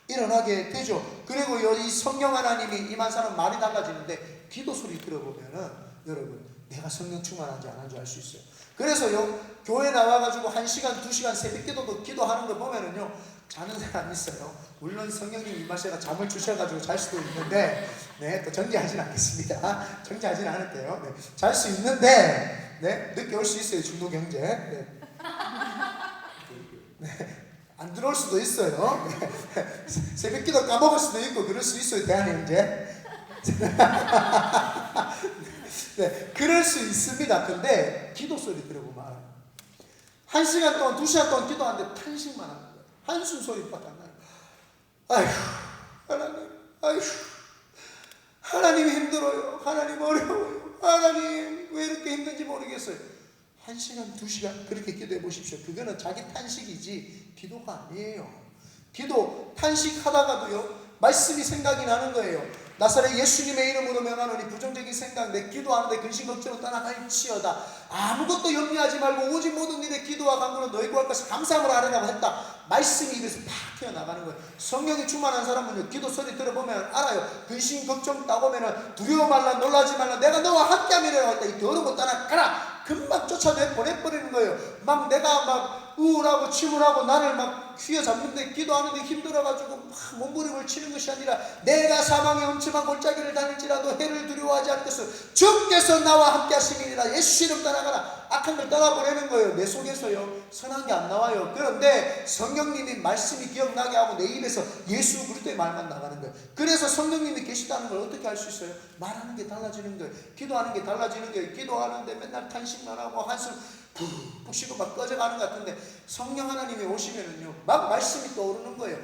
일어나게 되죠. 그리고 이 성령 하나님이 임한 사람 말이 달라지는데 기도 소리 들어보면은 여러분 내가 성령 충만한지 안 한지 알 수 있어요. 그래서 교회 나와가지고 1시간, 2시간 새벽 기도도 기도하는 거 보면은요, 자는 사람이 있어요. 물론 성령님 임하셔가 잠을 주셔가지고 잘 수도 있는데, 네, 또 정죄하진 않겠습니다. 정죄하진 않을게요. 네, 잘 수 있는데, 네, 늦게 올 수 있어요. 중도 경제. 네. 네. 안 들어올 수도 있어요. 네. 새벽 기도 까먹을 수도 있고, 그럴 수 있어요. 대한형제. 네, 그럴 수 있습니다. 근데 기도 소리 들어보면 알아요. 1시간 동안 2시간 동안 기도하는데 탄식만 하는 거예요. 한숨 소리밖에 안 나요. 아휴 하나님, 아휴 하나님 힘들어요. 하나님 어려워요. 하나님 왜 이렇게 힘든지 모르겠어요. 1시간 2시간 그렇게 기도해 보십시오. 그거는 자기 탄식이지 기도가 아니에요. 기도 탄식하다가도요 말씀이 생각이 나는 거예요. 나사렛 예수님의 이름으로 명하노니 부정적인 생각 내 기도하는데 근심걱정으로 떠나갈지어다. 아무것도 염려하지 말고 오직 모든 일에 기도와 간구로 너희 구할 것을 감사함으로 하려고 했다. 말씀이 입에서 팍 튀어나가는 거예요. 성령이 충만한 사람은요 기도 소리 들어보면 알아요. 근심 걱정 따보면 두려워 말라 놀라지 말라 내가 너와 함께함이라고 했다. 이 더러고 떠나가라. 금방 쫓아내 보내버리는 거예요. 막 내가 막 우울하고 침울하고 나를 막 휘어잡는데 기도하는데 힘들어가지고 막 몸부림을 치는 것이 아니라 내가 사망의 엄침한 골짜기를 다닐지라도 해를 두려워하지 않을 것을 주께서 나와 함께 하시니라. 예수 이름 따라가라. 악한 걸 떠나보내는 거예요. 내 속에서요 선한 게 안 나와요. 그런데 성령님이 말씀이 기억나게 하고 내 입에서 예수 그리스도의 말만 나가는 거예요. 그래서 성령님이 계시다는 걸 어떻게 알 수 있어요? 말하는 게 달라지는 거예요. 기도하는 게 달라지는 거예요. 기도하는데 맨날 탄식만 하고 한숨 푹 쉬고 막 꺼져가는 것 같은데 성령 하나님이 오시면은요 막 말씀이 떠오르는 거예요.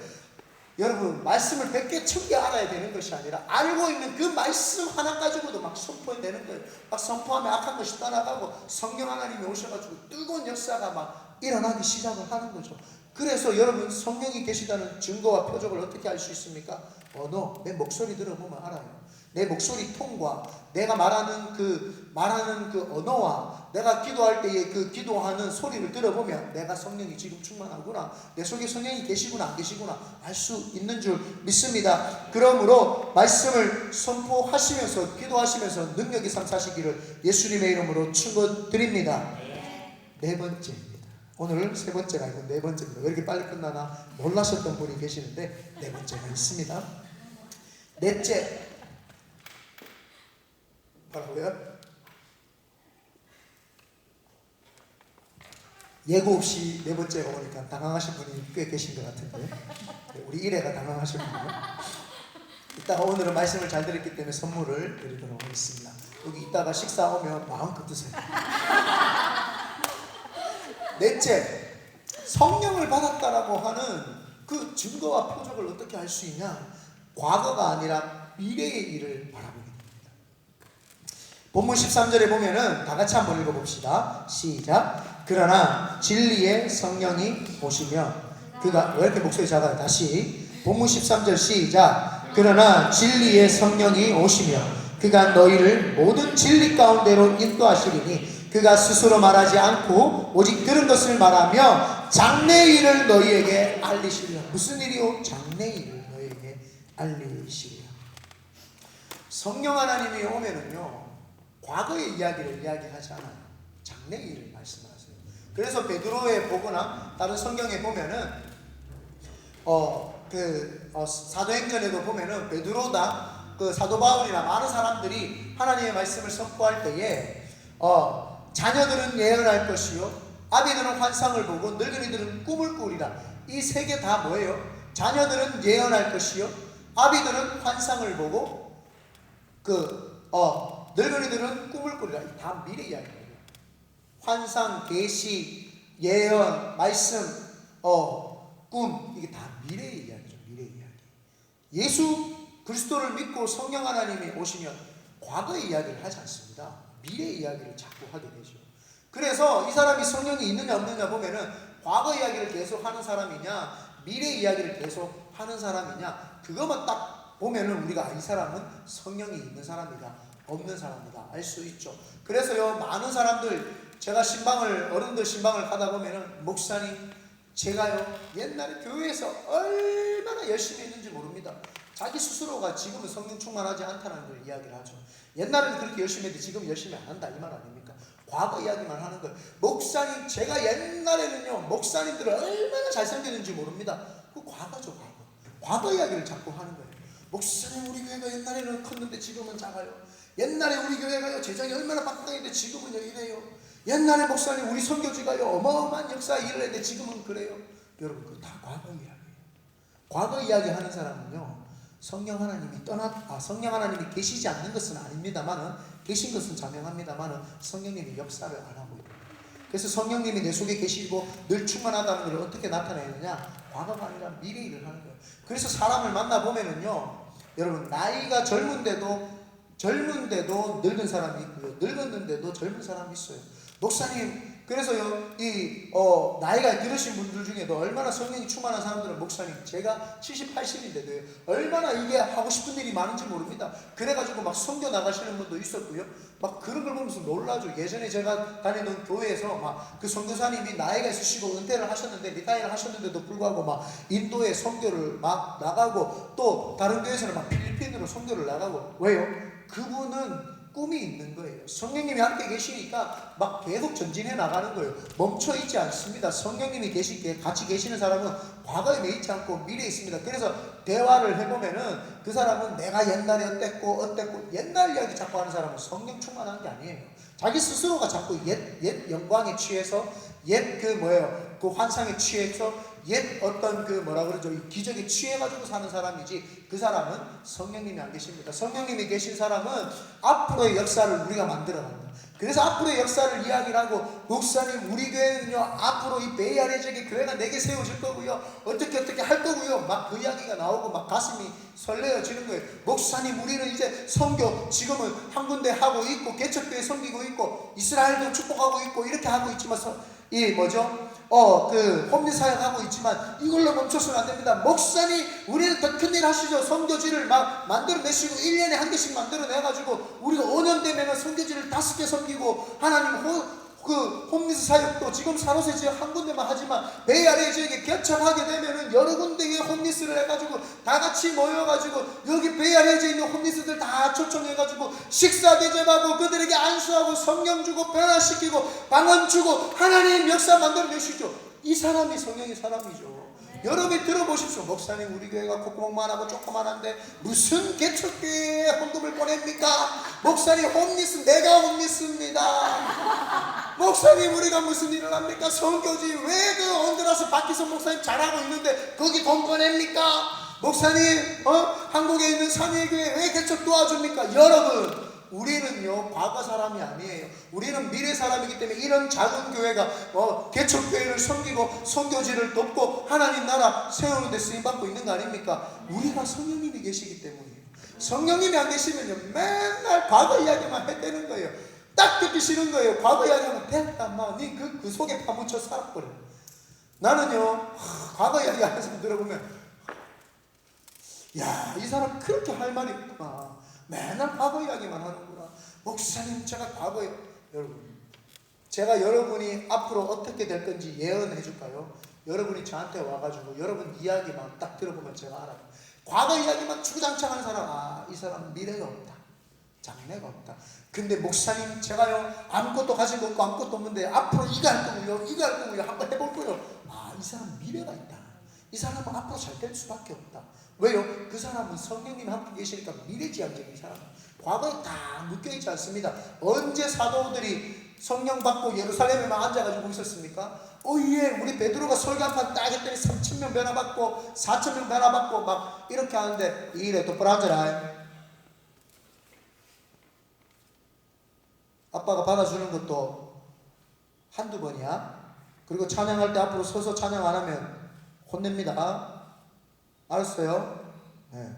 여러분 말씀을 100개 1000개 알아야 되는 것이 아니라 알고 있는 그 말씀 하나 가지고도 막 선포해내는 거예요. 막 선포하면 악한 것이 떠나가고 성령 하나님이 오셔가지고 뜨거운 역사가 막 일어나기 시작을 하는 거죠. 그래서 여러분 성령이 계시다는 증거와 표적을 어떻게 알 수 있습니까? 언어, 내 목소리 들어보면 알아요. 내 목소리 톤과 내가 말하는 그 언어와 내가 기도할 때의 그 기도하는 소리를 들어보면 내가 성령이 지금 충만하구나, 내 속에 성령이 계시구나 안 계시구나 알 수 있는 줄 믿습니다. 그러므로 말씀을 선포하시면서 기도하시면서 능력이 상사시기를 예수님의 이름으로 축원드립니다. 네 번째입니다. 오늘 세 번째가 아니고 네 번째입니다. 왜 이렇게 빨리 끝나나 놀라셨던 분이 계시는데 네 번째가 있습니다. 넷째 뭐라고요? 예고 없이 네 번째가 오니까 당황하신 분이 꽤 계신 것 같은데 우리 일회가 당황하신 분이요. 이따가 오늘은 말씀을 잘 들었기 때문에 선물을 드리도록 하겠습니다. 여기 이따가 식사 오면 마음껏 드세요. 넷째, 성령을 받았다라고 하는 그 증거와 표적을 어떻게 알 수 있냐? 과거가 아니라 미래의 일을 바라보게 됩니다. 본문 13절에 보면은 다 같이 한번 읽어봅시다. 시작. 그러나 진리의 성령이 오시며 그가 왜 이렇게 목소리 작아요? 다시 본문 13절 시작. 그러나 진리의 성령이 오시며 그가 너희를 모든 진리 가운데로 인도하시리니 그가 스스로 말하지 않고 오직 들은 것을 말하며 장래의 일을 너희에게 알리시리라. 무슨 일이요? 장래의 일을 너희에게 알리시리라. 성령 하나님이 오면은요 과거의 이야기를 이야기하지 않아요. 장래의 일을 말씀하세요. 그래서 베드로에 보거나 다른 성경에 보면은 사도행전에도 보면은 베드로다 그 사도 바울이나 많은 사람들이 하나님의 말씀을 선포할 때에 자녀들은 예언할 것이요 아비들은 환상을 보고 늙은이들은 꿈을 꾸리라. 이 세 개 다 뭐예요? 자녀들은 예언할 것이요, 아비들은 환상을 보고 늙은이들은 꿈을 꾸리라. 다 미래 이야기예요. 환상, 계시, 예언, 말씀, 꿈, 이게 다 미래의 이야기죠. 미래의 이야기. 예수 그리스도를 믿고 성령 하나님이 오시면 과거의 이야기를 하지 않습니다. 미래의 이야기를 자꾸 하게 되죠. 그래서 이 사람이 성령이 있느냐 없느냐 보면은 과거 이야기를 계속 하는 사람이냐, 미래 이야기를 계속 하는 사람이냐, 그것만 딱 보면은 우리가 이 사람은 성령이 있는 사람이다, 없는 사람이다 알 수 있죠. 그래서요, 많은 사람들, 제가 어른들 신방을 하다 보면은, 목사님 제가요 옛날에 교회에서 얼마나 열심히 했는지 모릅니다. 자기 스스로가 지금은 성령 충만하지 않다는 걸 이야기를 하죠. 옛날에는 그렇게 열심히 했는데 지금 열심히 안 한다, 이 말 아닙니까? 과거 이야기만 하는 거예요. 목사님, 제가 옛날에는요 목사님들을 얼마나 잘생겼는지 모릅니다. 그 과거죠. 과거 이야기를 자꾸 하는 거예요. 목사님, 우리 교회가 옛날에는 컸는데 지금은 작아요. 옛날에 우리 교회가요 재정이 얼마나 빵빵했는데 지금은요 이래요. 옛날에 목사님, 우리 선교지가요 어마어마한 역사 일을 했는데 지금은 그래요. 여러분, 그거 다 과거 이야기예요. 과거 이야기 하는 사람은요 성령 하나님이 계시지 않는 것은 아닙니다만은, 계신 것은 자명합니다만은 성령님이 역사를 안 하고 있는 거예요. 그래서 성령님이 내 속에 계시고 늘 충만하다는 걸 어떻게 나타내느냐? 과거가 아니라 미래 일을 하는 거예요. 그래서 사람을 만나보면은요, 여러분, 나이가 젊은데도 늙은 사람이 있고요, 늙었는데도 젊은 사람이 있어요. 목사님, 그래서요, 나이가 들으신 분들 중에도 얼마나 성령이 충만한 사람들은, 목사님, 제가 70, 80인데도요, 얼마나 이게 하고 싶은 일이 많은지 모릅니다. 그래가지고 막 선교 나가시는 분도 있었고요, 막 그런 걸 보면서 놀라죠. 예전에 제가 다니던 교회에서 막 그 선교사님이 나이가 있으시고 은퇴를 하셨는데, 리타이어를 하셨는데도 불구하고 막 인도에 선교를 막 나가고, 또 다른 교회에서는 막 필리핀으로 선교를 나가고. 왜요? 그분은 꿈이 있는 거예요. 성령님이 함께 계시니까 막 계속 전진해 나가는 거예요. 멈춰 있지 않습니다. 성령님이 같이 계시는 사람은 과거에 매이지 않고 미래에 있습니다. 그래서 대화를 해보면은 그 사람은 내가 옛날에 어땠고 옛날 이야기 자꾸 하는 사람은 성령 충만한 게 아니에요. 자기 스스로가 자꾸 옛 영광에 취해서, 그 환상에 취해서, 이 기적에 취해가지고 사는 사람이지, 그 사람은 성령님이 안 계십니다. 성령님이 계신 사람은 앞으로의 역사를 우리가 만들어간다. 그래서 앞으로의 역사를 이야기를 하고, 목사님, 우리 교회는요 앞으로 이 베이아리아 지역에 교회가 4개 세워질 거고요, 어떻게 할 거고요, 막 그 이야기가 나오고 막 가슴이 설레어지는 거예요. 목사님, 우리는 이제 선교 지금은 한 군데 하고 있고, 개척교회 섬기고 있고, 이스라엘도 축복하고 있고, 이렇게 하고 있지만 홈리 사역하고 있지만 이걸로 멈춰서는 안 됩니다. 목사님, 우리는 더 큰일 하시죠. 선교지를 막 만들어내시고 1년에 한 개씩 만들어내가지고 우리가 5년 되면 선교지를 5개 섬기고, 하나님 홈리스 사역도 지금 산호세 지역 한 군데만 하지만 베이아리아 지역에 개척하게 되면은 여러 군데에 홈리스를 해가지고 다 같이 모여가지고 여기 베이아리아 지역에 있는 홈리스들 다 초청해가지고 식사 대접하고 그들에게 안수하고 성령 주고 변화시키고 방언 주고 하나님 역사 만들어내시죠. 이 사람이 성령의 사람이죠. 여러분이 들어보십시오. 목사님, 우리 교회가 콧구멍만 하고 조그만한데 무슨 개척교회에 헌금을 보냅니까? 목사님, 홈리스, 내가 홈리스입니다. 목사님, 우리가 무슨 일을 합니까? 선교지 왜 그 언더라스 박기성 목사님 잘하고 있는데 거기 돈 보냅니까? 목사님, 한국에 있는 삼위교회 왜 개척 도와줍니까? 여러분, 우리는요 과거 사람이 아니에요. 우리는 미래 사람이기 때문에 이런 작은 교회가 개척교회를 섬기고 선교지를 돕고 하나님 나라 세우는 데 쓰임받고 있는 거 아닙니까? 우리가 성령님이 계시기 때문이에요. 성령님이 안 계시면요 맨날 과거 이야기만 해대는 거예요. 딱 듣기 싫은 거예요. 과거 이야기하면 됐다, 니 그 속에 파묻혀 살아버려. 나는요 과거 이야기 하는 사람 들어보면, 야, 이 사람 그렇게 할 말이 있구나. 맨날 과거 이야기만 하는구나. 목사님, 제가 과거에, 여러분, 제가 여러분이 앞으로 어떻게 될 건지 예언해 줄까요? 여러분이 저한테 와가지고 여러분 이야기만 딱 들어보면 제가 알아요. 과거 이야기만 주구장창 하는 사람, 이 사람은 미래가 없다, 장래가 없다. 근데 목사님, 제가요 아무것도 가지고 없고 아무것도 없는데 앞으로 이거 할 거고요 한번 해볼 거예요. 이 사람 미래가 있다. 이 사람은 앞으로 잘 될 수밖에 없다. 왜요? 그 사람은 성령님이 함께 계시니까 미래지향적인 사람. 과거에 다 묶여있지 않습니다. 언제 사도들이 성령 받고 예루살렘에만 앉아가지고 있었습니까? 예, 우리 베드로가 설교 한 판 딱 했더니 3,000명 변화받고 4,000명 변화받고 막 이렇게 하는데 이 일에 똑바로 앉아라. 아빠가 받아주는 것도 한두 번이야. 그리고 찬양할 때 앞으로 서서 찬양 안 하면 혼냅니다. 알았어요? 네.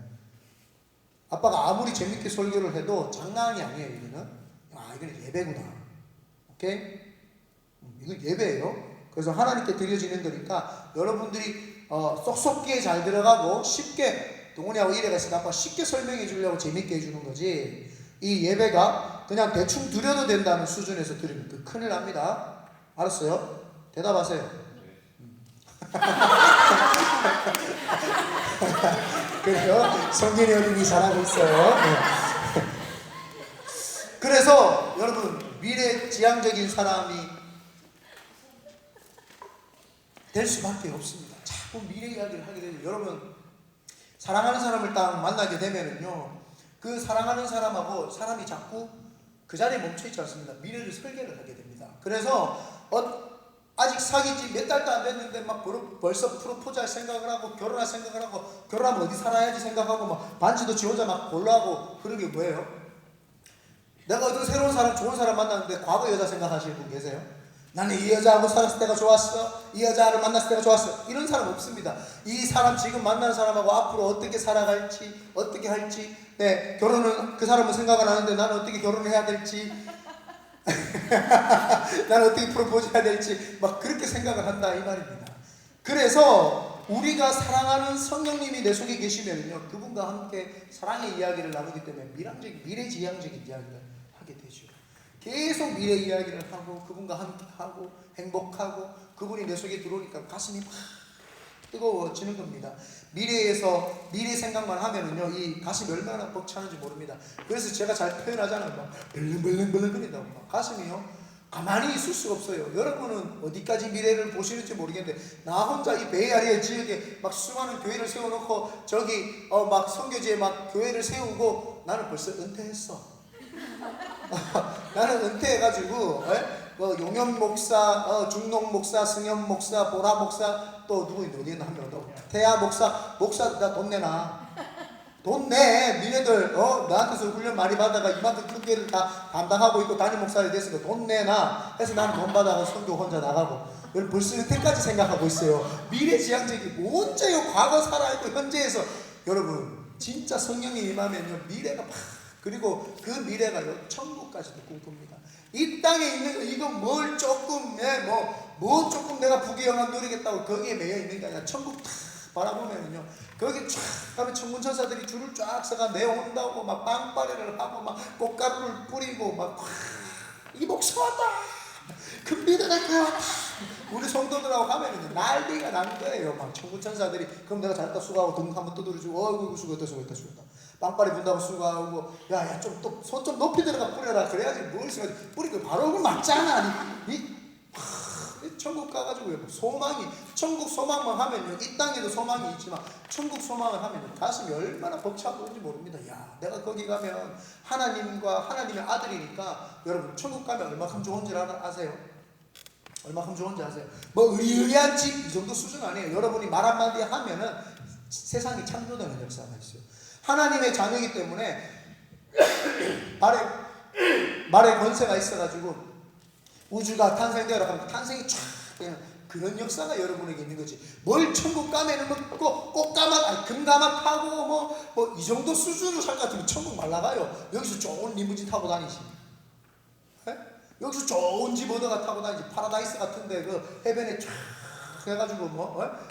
아빠가 아무리 재밌게 설교를 해도 장난이 아니에요. 이거는 예배구나. 오케이? 이건 예배예요. 그래서 하나님께 드려지는 거니까 여러분들이 쏙쏙기에 잘 들어가고 쉽게, 동훈이하고 이래가 있으니까 아빠 쉽게 설명해 주려고 재밌게 해주는 거지, 이 예배가 그냥 대충 드려도 된다는 수준에서 드리면 그 큰일 납니다. 알았어요? 대답하세요. 그래요? 성진이 어린이 잘하고 있어요. 네. 그래서 여러분, 미래지향적인 사람이 될 수밖에 없습니다. 자꾸 미래 이야기를 하게 되죠. 여러분, 사랑하는 사람을 딱 만나게 되면은요, 그 사랑하는 사람하고 사람이 자꾸 그 자리에 멈춰있지 않습니다. 미래를 설계를 하게 됩니다. 그래서 아직 사귄 지 몇 달도 안 됐는데 막 벌써 프로포즈할 생각을 하고 결혼할 생각을 하고, 결혼하면 어디 살아야지 생각하고 막 반지도 지 혼자 막 골라하고 그런 게 뭐예요? 내가 어떤 새로운 사람, 좋은 사람 만났는데 과거 여자 생각하시는 분 계세요? 나는 이 여자하고 살았을 때가 좋았어, 이 여자를 만났을 때가 좋았어, 이런 사람 없습니다. 이 사람, 지금 만나는 사람하고 앞으로 어떻게 살아갈지, 어떻게 할지, 네, 결혼은 그 사람은 생각을 하는데 나는 어떻게 결혼을 해야 될지 나는 어떻게 프로포즈 해야 될지 막 그렇게 생각을 한다, 이 말입니다. 그래서 우리가 사랑하는 성령님이 내 속에 계시면요, 그분과 함께 사랑의 이야기를 나누기 때문에 미래지향적인 이야기를 하게 되죠. 계속 미래 이야기를 하고 그분과 함께 하고 행복하고 그분이 내 속에 들어오니까 가슴이 막 뜨거워지는 겁니다. 미래에서 미래 생각만 하면은요, 이 가슴이 얼마나 벅차는지 모릅니다. 그래서 제가 잘 표현하잖아요. 막 벌렁벌렁 거린다고. 막 가슴이요, 가만히 있을 수가 없어요. 여러분은 어디까지 미래를 보시는지 모르겠는데, 나 혼자 이 베이아리아 지역에 막 수많은 교회를 세워놓고 저기 막 선교지에 막 교회를 세우고 나는 벌써 은퇴했어. 나는 은퇴해가지고 뭐 용현 목사, 중농 목사, 승현 목사, 보라 목사, 또 누구 있는데 어디 있나 한 명 더, 태아 목사 나 돈 내놔. 돈 내. 니네들 나한테서 훈련 많이 받아가 이만큼 큰 교회를 다 담당하고 있고 담임 목사를 됐으니까 돈 내놔 해서 나는 돈 받아가 선교 혼자 나가고. 여러분 벌써 은퇴까지 생각하고 있어요. 미래지향적이고 언제요? 과거 살아있고 현재에서. 여러분 진짜 성령이 임하면요, 미래가 막, 그리고 그 미래가요, 천국까지도 꿈꿉니다. 이 땅에 있는 이거 뭘 조금 뭐 조금 내가 부귀영화 누리겠다고 거기에 매여 있는 게 아니라 천국 탁 바라보면요, 거기 쫙 가면 천군 천사들이 줄을 쫙 서가 내온다고 막 빵빠레를 하고 막 꽃가루를 뿌리고 막 이 목사 왔다, 금비도 될 거야. 우리 성도들하고 가면은 난리가 난 거예요. 막 천군 천사들이, 그럼 내가 잘했다 수고하고 등 한번 두드려주고 어이구 수고했다. 빵빠레 분다고 수고하고, 야야 좀 또 손 좀 높이 들어가 뿌려라. 그래야지 뭘 쓰고 뿌리고 바로 얼굴 맞잖아. 이 천국 가가지고 소망이, 천국 소망만 하면요, 이 땅에도 소망이 있지만 천국 소망을 하면 가슴이 얼마나 벅차오는지 모릅니다. 야, 내가 거기 가면 하나님과 하나님의 아들이니까, 여러분 천국 가면 얼마큼 좋은 줄 아세요? 얼마큼 좋은지 아세요? 뭐 의리의리한 집 이 정도 수준 아니에요. 여러분이 말 한마디 하면은 세상이 창조되는 역사가 있어요. 하나님의 자녀이기 때문에 말의 권세가 있어가지고 우주가 탄생되어라 하면 탄생이 쫙 되는 그런 역사가 여러분에게 있는 거지. 뭘 천국 가면은 뭐 꽃가막, 금가막 타고 뭐 이 정도 수준으로 살 것 같으면 천국 말라가요. 여기서 좋은 리무진 타고 다니지. 에? 여기서 좋은 집 얻어가 타고 다니지. 파라다이스 같은데 그 해변에 쫙 해가지고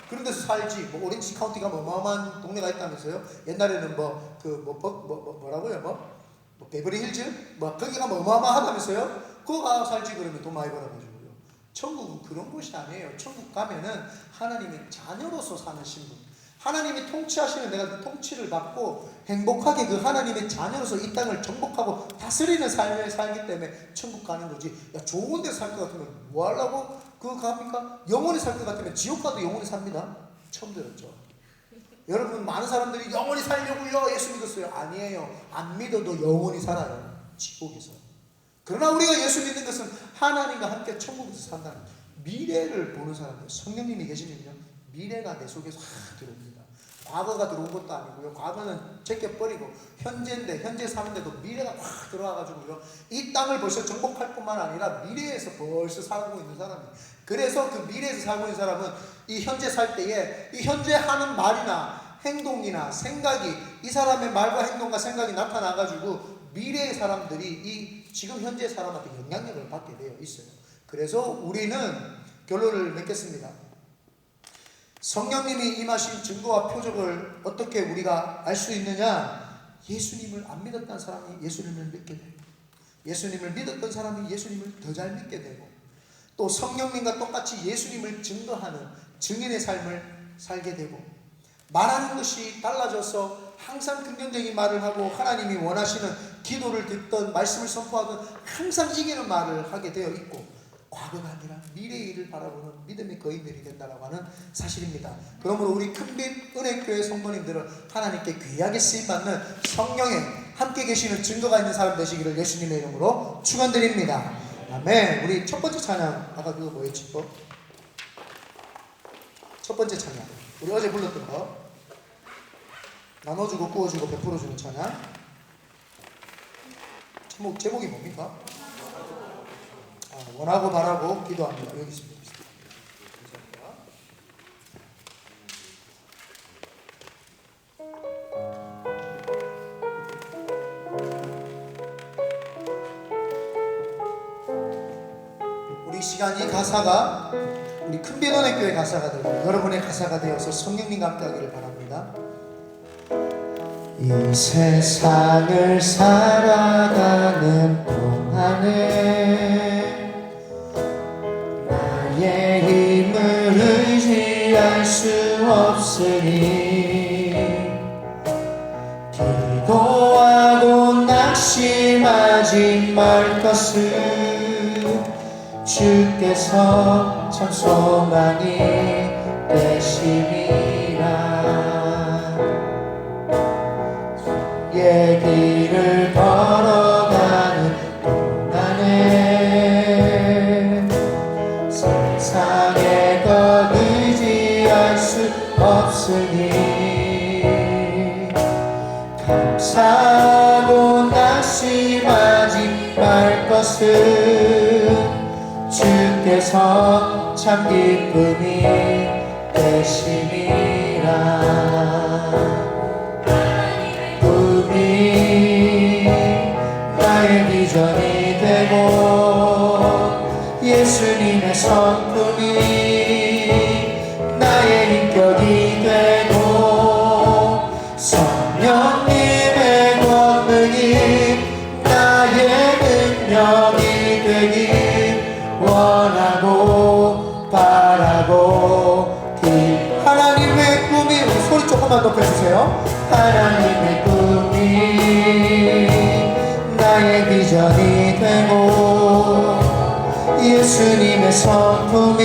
그런 데서 살지. 뭐 오렌지 카운티가 어마어마한 동네가 있다면서요. 옛날에는 뭐라고요? 뭐 베버리 힐즈? 뭐 거기가 어마어마하다면서요. 그거 가서 살지. 그러면 돈 많이 벌어가지고요. 천국은 그런 곳이 아니에요. 천국 가면은 하나님의 자녀로서 사는 신분, 하나님이 통치하시는 내가 그 통치를 받고 행복하게 그 하나님의 자녀로서 이 땅을 정복하고 다스리는 삶을 살기 때문에 천국 가는 거지. 야, 좋은 데 살 것 같으면 뭐 하려고 그거 갑니까? 영원히 살 것 같으면 지옥 가도 영원히 삽니다. 처음 들었죠? 여러분, 많은 사람들이 영원히 살려고요 예수 믿었어요. 아니에요. 안 믿어도 영원히 살아요, 지옥에서. 그러나 우리가 예수 믿는 것은 하나님과 함께 천국에서 산다는 미래를 보는 사람들. 성령님이 계시면요, 미래가 내 속에서 들어옵니다. 과거가 들어온 것도 아니고요, 과거는 제껴버리고 현재인데, 현재 사는데도 미래가 확 들어와가지고요, 이 땅을 벌써 정복할 뿐만 아니라 미래에서 벌써 살고 있는 사람이. 그래서 그 미래에서 살고 있는 사람은 이 현재 살 때에 이 현재 하는 말이나 행동이나 생각이, 이 사람의 말과 행동과 생각이 나타나가지고 미래의 사람들이 이 지금 현재 사람한테 영향력을 받게 되어 있어요. 그래서 우리는 결론을 맺겠습니다. 성령님이 임하신 증거와 표적을 어떻게 우리가 알 수 있느냐? 예수님을 안 믿었던 사람이 예수님을 믿게 되고, 예수님을 믿었던 사람이 예수님을 더 잘 믿게 되고, 또 성령님과 똑같이 예수님을 증거하는 증인의 삶을 살게 되고, 말하는 것이 달라져서 항상 긍정적인 말을 하고 하나님이 원하시는 기도를 듣던 말씀을 선포하던 항상 이기는 말을 하게 되어 있고, 과거가 아니라 미래의 일을 바라보는 믿음의 거인들이 된다고 하는 사실입니다. 그러므로 우리 큰빛 은혜교회 성도님들은 하나님께 귀하게 쓰임받는 성령에 함께 계시는 증거가 있는 사람 되시기를 예수님의 이름으로 축원드립니다. 아멘. 우리 첫 번째 찬양, 아까 그거 뭐였지? 첫 번째 찬양, 우리 어제 불렀던 거, 나눠주고 구워주고 베풀어주는 찬양. 제목이 뭡니까? 원하고 바라고 기도합니다. 여기 있습니다. 우리 시간 이 가사가 우리 큰비너의 교회 가사가 되고 여러분의 가사가 되어서 성령님과 함께 하기를 바랍니다. 이 세상을 살아가는 동안에 나의 힘을 의지할 수 없으니 기도하고 낙심하지 말 것을 주께서 참 소망이 되심이라. 길을 걸어가는 동안에 세상에 더 의지할 수 없으니 감사하고 낙심하지 말 것은 주께서 참 기쁨이 되심이라. 나의 비전이 되고 예수님의 성품이 나의 인격이 되고 성령님의 권능이 나의 능력이 되길 원하고 바라고 하나님의 꿈이, 소리 조금만 높여주세요. 하나님의 꿈이 나의 비전이 되고 예수님의 성품이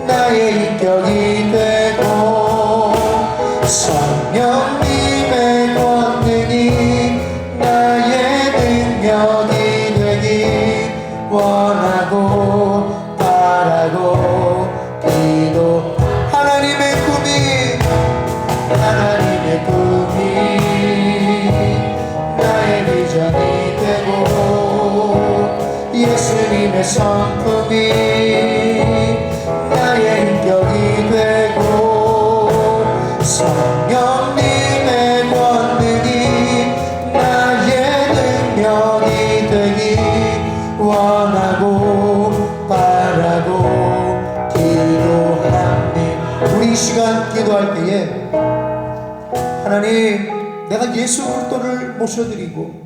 나의 인격이 되고 성령님의 권능이 나의 능력이 되길 원하고 바라고 기도. 하나님의 꿈이 나의 비전이 되고 예수님의 성품이 나의 인격이 되고 성령님의 권능이 나의 능력이 되길 원하고 바라고 기도합니다. 우리 이 시간 기도할 때에 하나님, 내가 예수 그리스도를 모셔드리고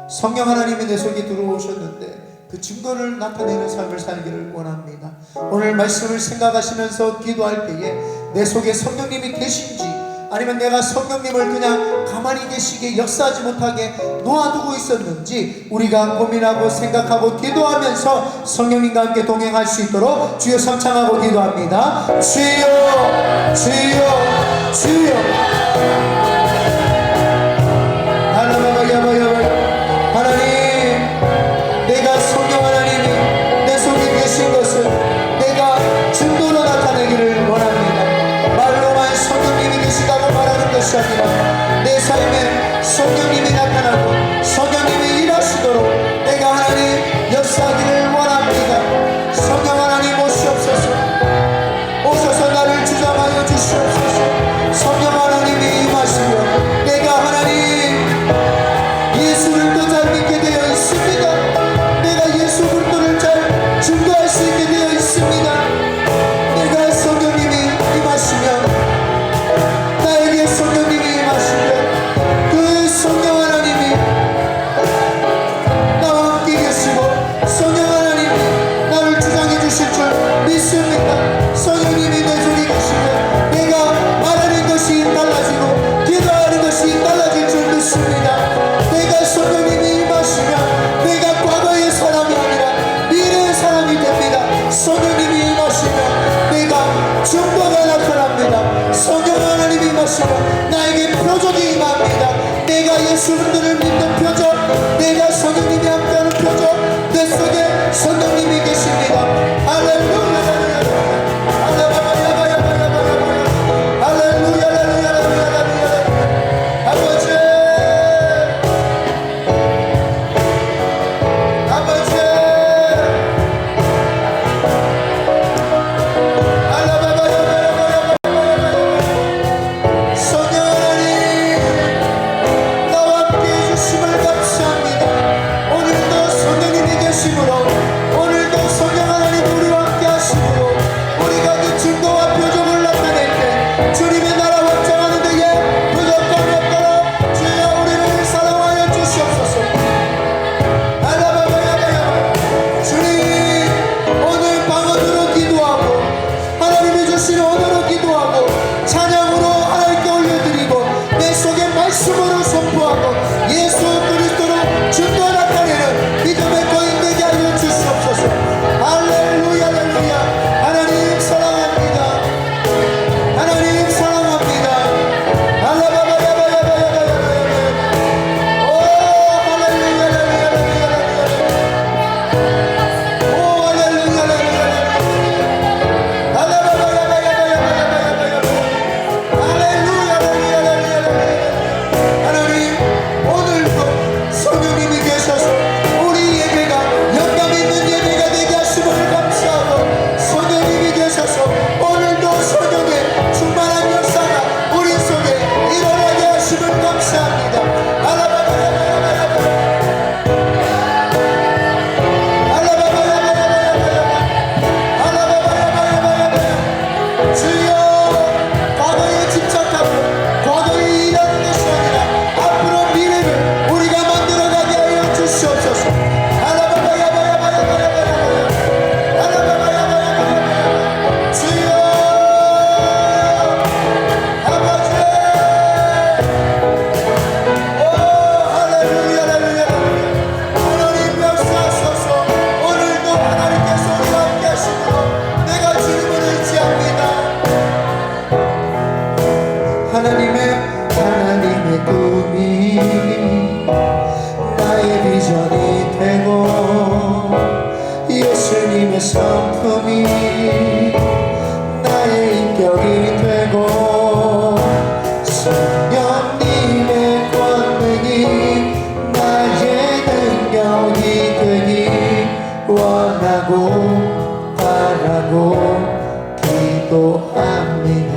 성령 하나님이 내 속에 들어오셨는데 그 증거를 나타내는 삶을 살기를 원합니다. 오늘 말씀을 생각하시면서 기도할 때에 내 속에 성령님이 계신지 아니면 내가 성령님을 그냥 가만히 계시게 역사하지 못하게 놓아두고 있었는지 우리가 고민하고 생각하고 기도하면서 성령님과 함께 동행할 수 있도록 주여 성창하고 기도합니다. 주여 주여 주여. 하나님, 내가 성령 하나님이 내 속에 계신 것을 내가 증거로 나타내기를 원합니다. 말로만 성령님이 계시다고 말하는 것이 아니라 내 삶에 성령님이 나타나고 성령님이 일하시도록 내가 하나님 역사하기를 원합니다. 성령 하나님 오시옵소서. 오셔서 나를 주장하여 주시옵소서. 성령 하나님이 임하시며 내가 하나님 예수를 더 잘 믿게 되어 있습니다. 내가 예수 그리스도를 잘 증거할 수 있게 되어 있습니다. 내가 성령님이 임하시면 나에게 성령님이 임하시면 그 성령 하나님이 나와 함께 계시고 성령 하나님이 나를 주장해 주실 줄 믿습니다. 성령님이 내 속에 계시면 내가 말하는 것이 달라지고 기도하는 것이 달라질 줄 믿습니다. 내가 성령님이 임하시면 내가 과거의 사람이 아니라 미래의 사람이 됩니다. 성령님이 임하시면 내가 증거가 나타납니다. 성령 하나님이 임하시면 나에게 표적이 임합니다. 내가 예수님들을 믿는 표적, 내가 성령님이 함께하는 표적, 내 속에 성령님이 계십니다. 할렐루야. 오늘도 성령 하나님 우리와 함께 하심으로 우리가 그 증거와 표적을 나타낼 때 주님의 나라 확장하는 데에 부족함이 없도록 주여 우리를 사랑하여 주시옵소서. 주님, 오늘 방언으로 기도하고 하나님이 주신 언어로 기도하고 찬양으로 하나님께 올려드리고 내 속에 말씀으로 선포하고 예수 그리스도로 증거 나타내는 믿음의 거인 되게 하여 주시옵소서. 할렐루야 할렐루야. 하나님 사랑합니다. 하나님 사랑합니다. 오 할렐루야 할렐루야. 오 할렐루야 하나님, 오늘도 성령님이 계셔서 우리 예배가 영감 있는 예배가 되게 하심을 감사하고 성령님이 계셔서 오늘도 성령의 충만한 역사가 우리 속에 일어나게 하심을 감사합니다. 주여, 과거에 집착하고 과거에 일하는 것이 아니라 앞으로 미래를 우리가 만들어가게 하여 주시옵소서. 주여 아버지, 오 할렐루야 할렐루야. 하나님 역사하소서. 오늘도 하나님께서 우리와 함께 하시므로 내가 주님을 의지합니다. 하나님의 꿈이 나의 비전이 되고 예수님의 성품이 나의 인격이 되고 성령님의 권능이 나의 능력이 되기 원하고 바라고 기도합니다.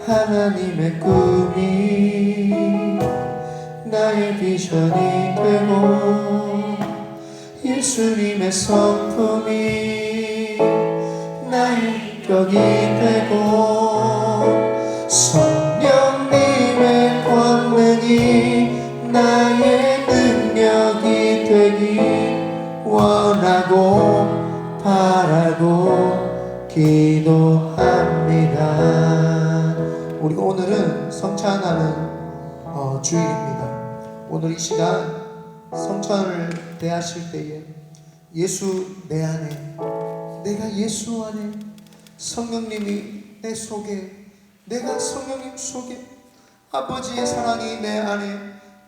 하나님의 꿈이 나의 비전이 되고 예수님의 성품이 나의 인격이 되고 성령님의 권능이 나의 능력이 되기 원하고 바라고 기도합니다. 주일입니다. 오늘 이 시간 성찬을 대하실 때에 예수 내 안에, 내가 예수 안에, 성령님이 내 속에, 내가 성령님 속에, 아버지의 사랑이 내 안에,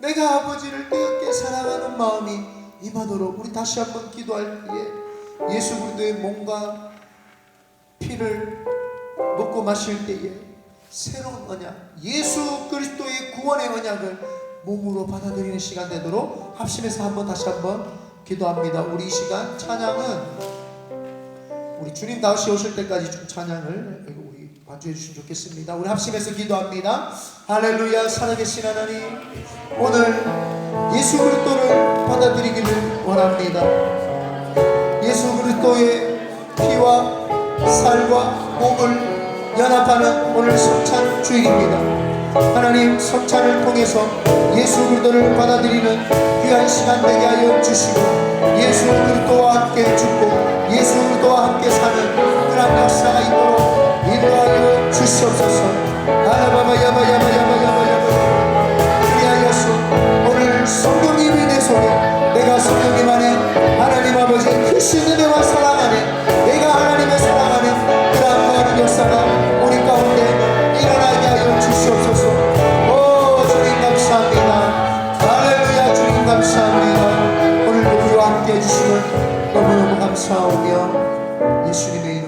내가 아버지를 뜨겁게 사랑하는 마음이 임하도록 우리 다시 한번 기도할 때에 예수 그리스도의 몸과 피를 먹고 마실 때에 새로운 언약, 예수 그리스도의 구원의 언약을 몸으로 받아들이는 시간 되도록 합심해서 다시 한번 기도합니다. 우리 이 시간 찬양은 우리 주님 다시 오실 때까지 좀 찬양을 우리 반주해 주시면 좋겠습니다. 우리 합심해서 기도합니다. 할렐루야. 살아계신 하나님, 오늘 예수 그리스도를 받아들이기를 원합니다. 예수 그리스도의 피와 살과 몸을 연합하는 오늘 성찬 주일입니다. 하나님, 성찬을 통해서 예수 그리스도를 받아들이는 귀한 시간 되게 하여 주시고 예수 그리스도와 함께 죽고 예수 그리스도와 함께 사는 그런 역사가 있도록 인도하여 주시옵소서. 아야바바야바야바야바야바야바. 그리하여서 오늘 성령님이 내 속에, 내가 성령님 안에, 하나님 아버지의 크신 은혜와 사랑 안에, 내가 하나님의 사랑 안에 그러한 거하는 역사가 우리 가운데 일어나게 하여 주시옵소서. 오 주님 감사합니다. 할렐루야. 주님 감사합니다. 오늘도 우리와 함께 해주시면 너무너무 감사하오며 예수님의 이름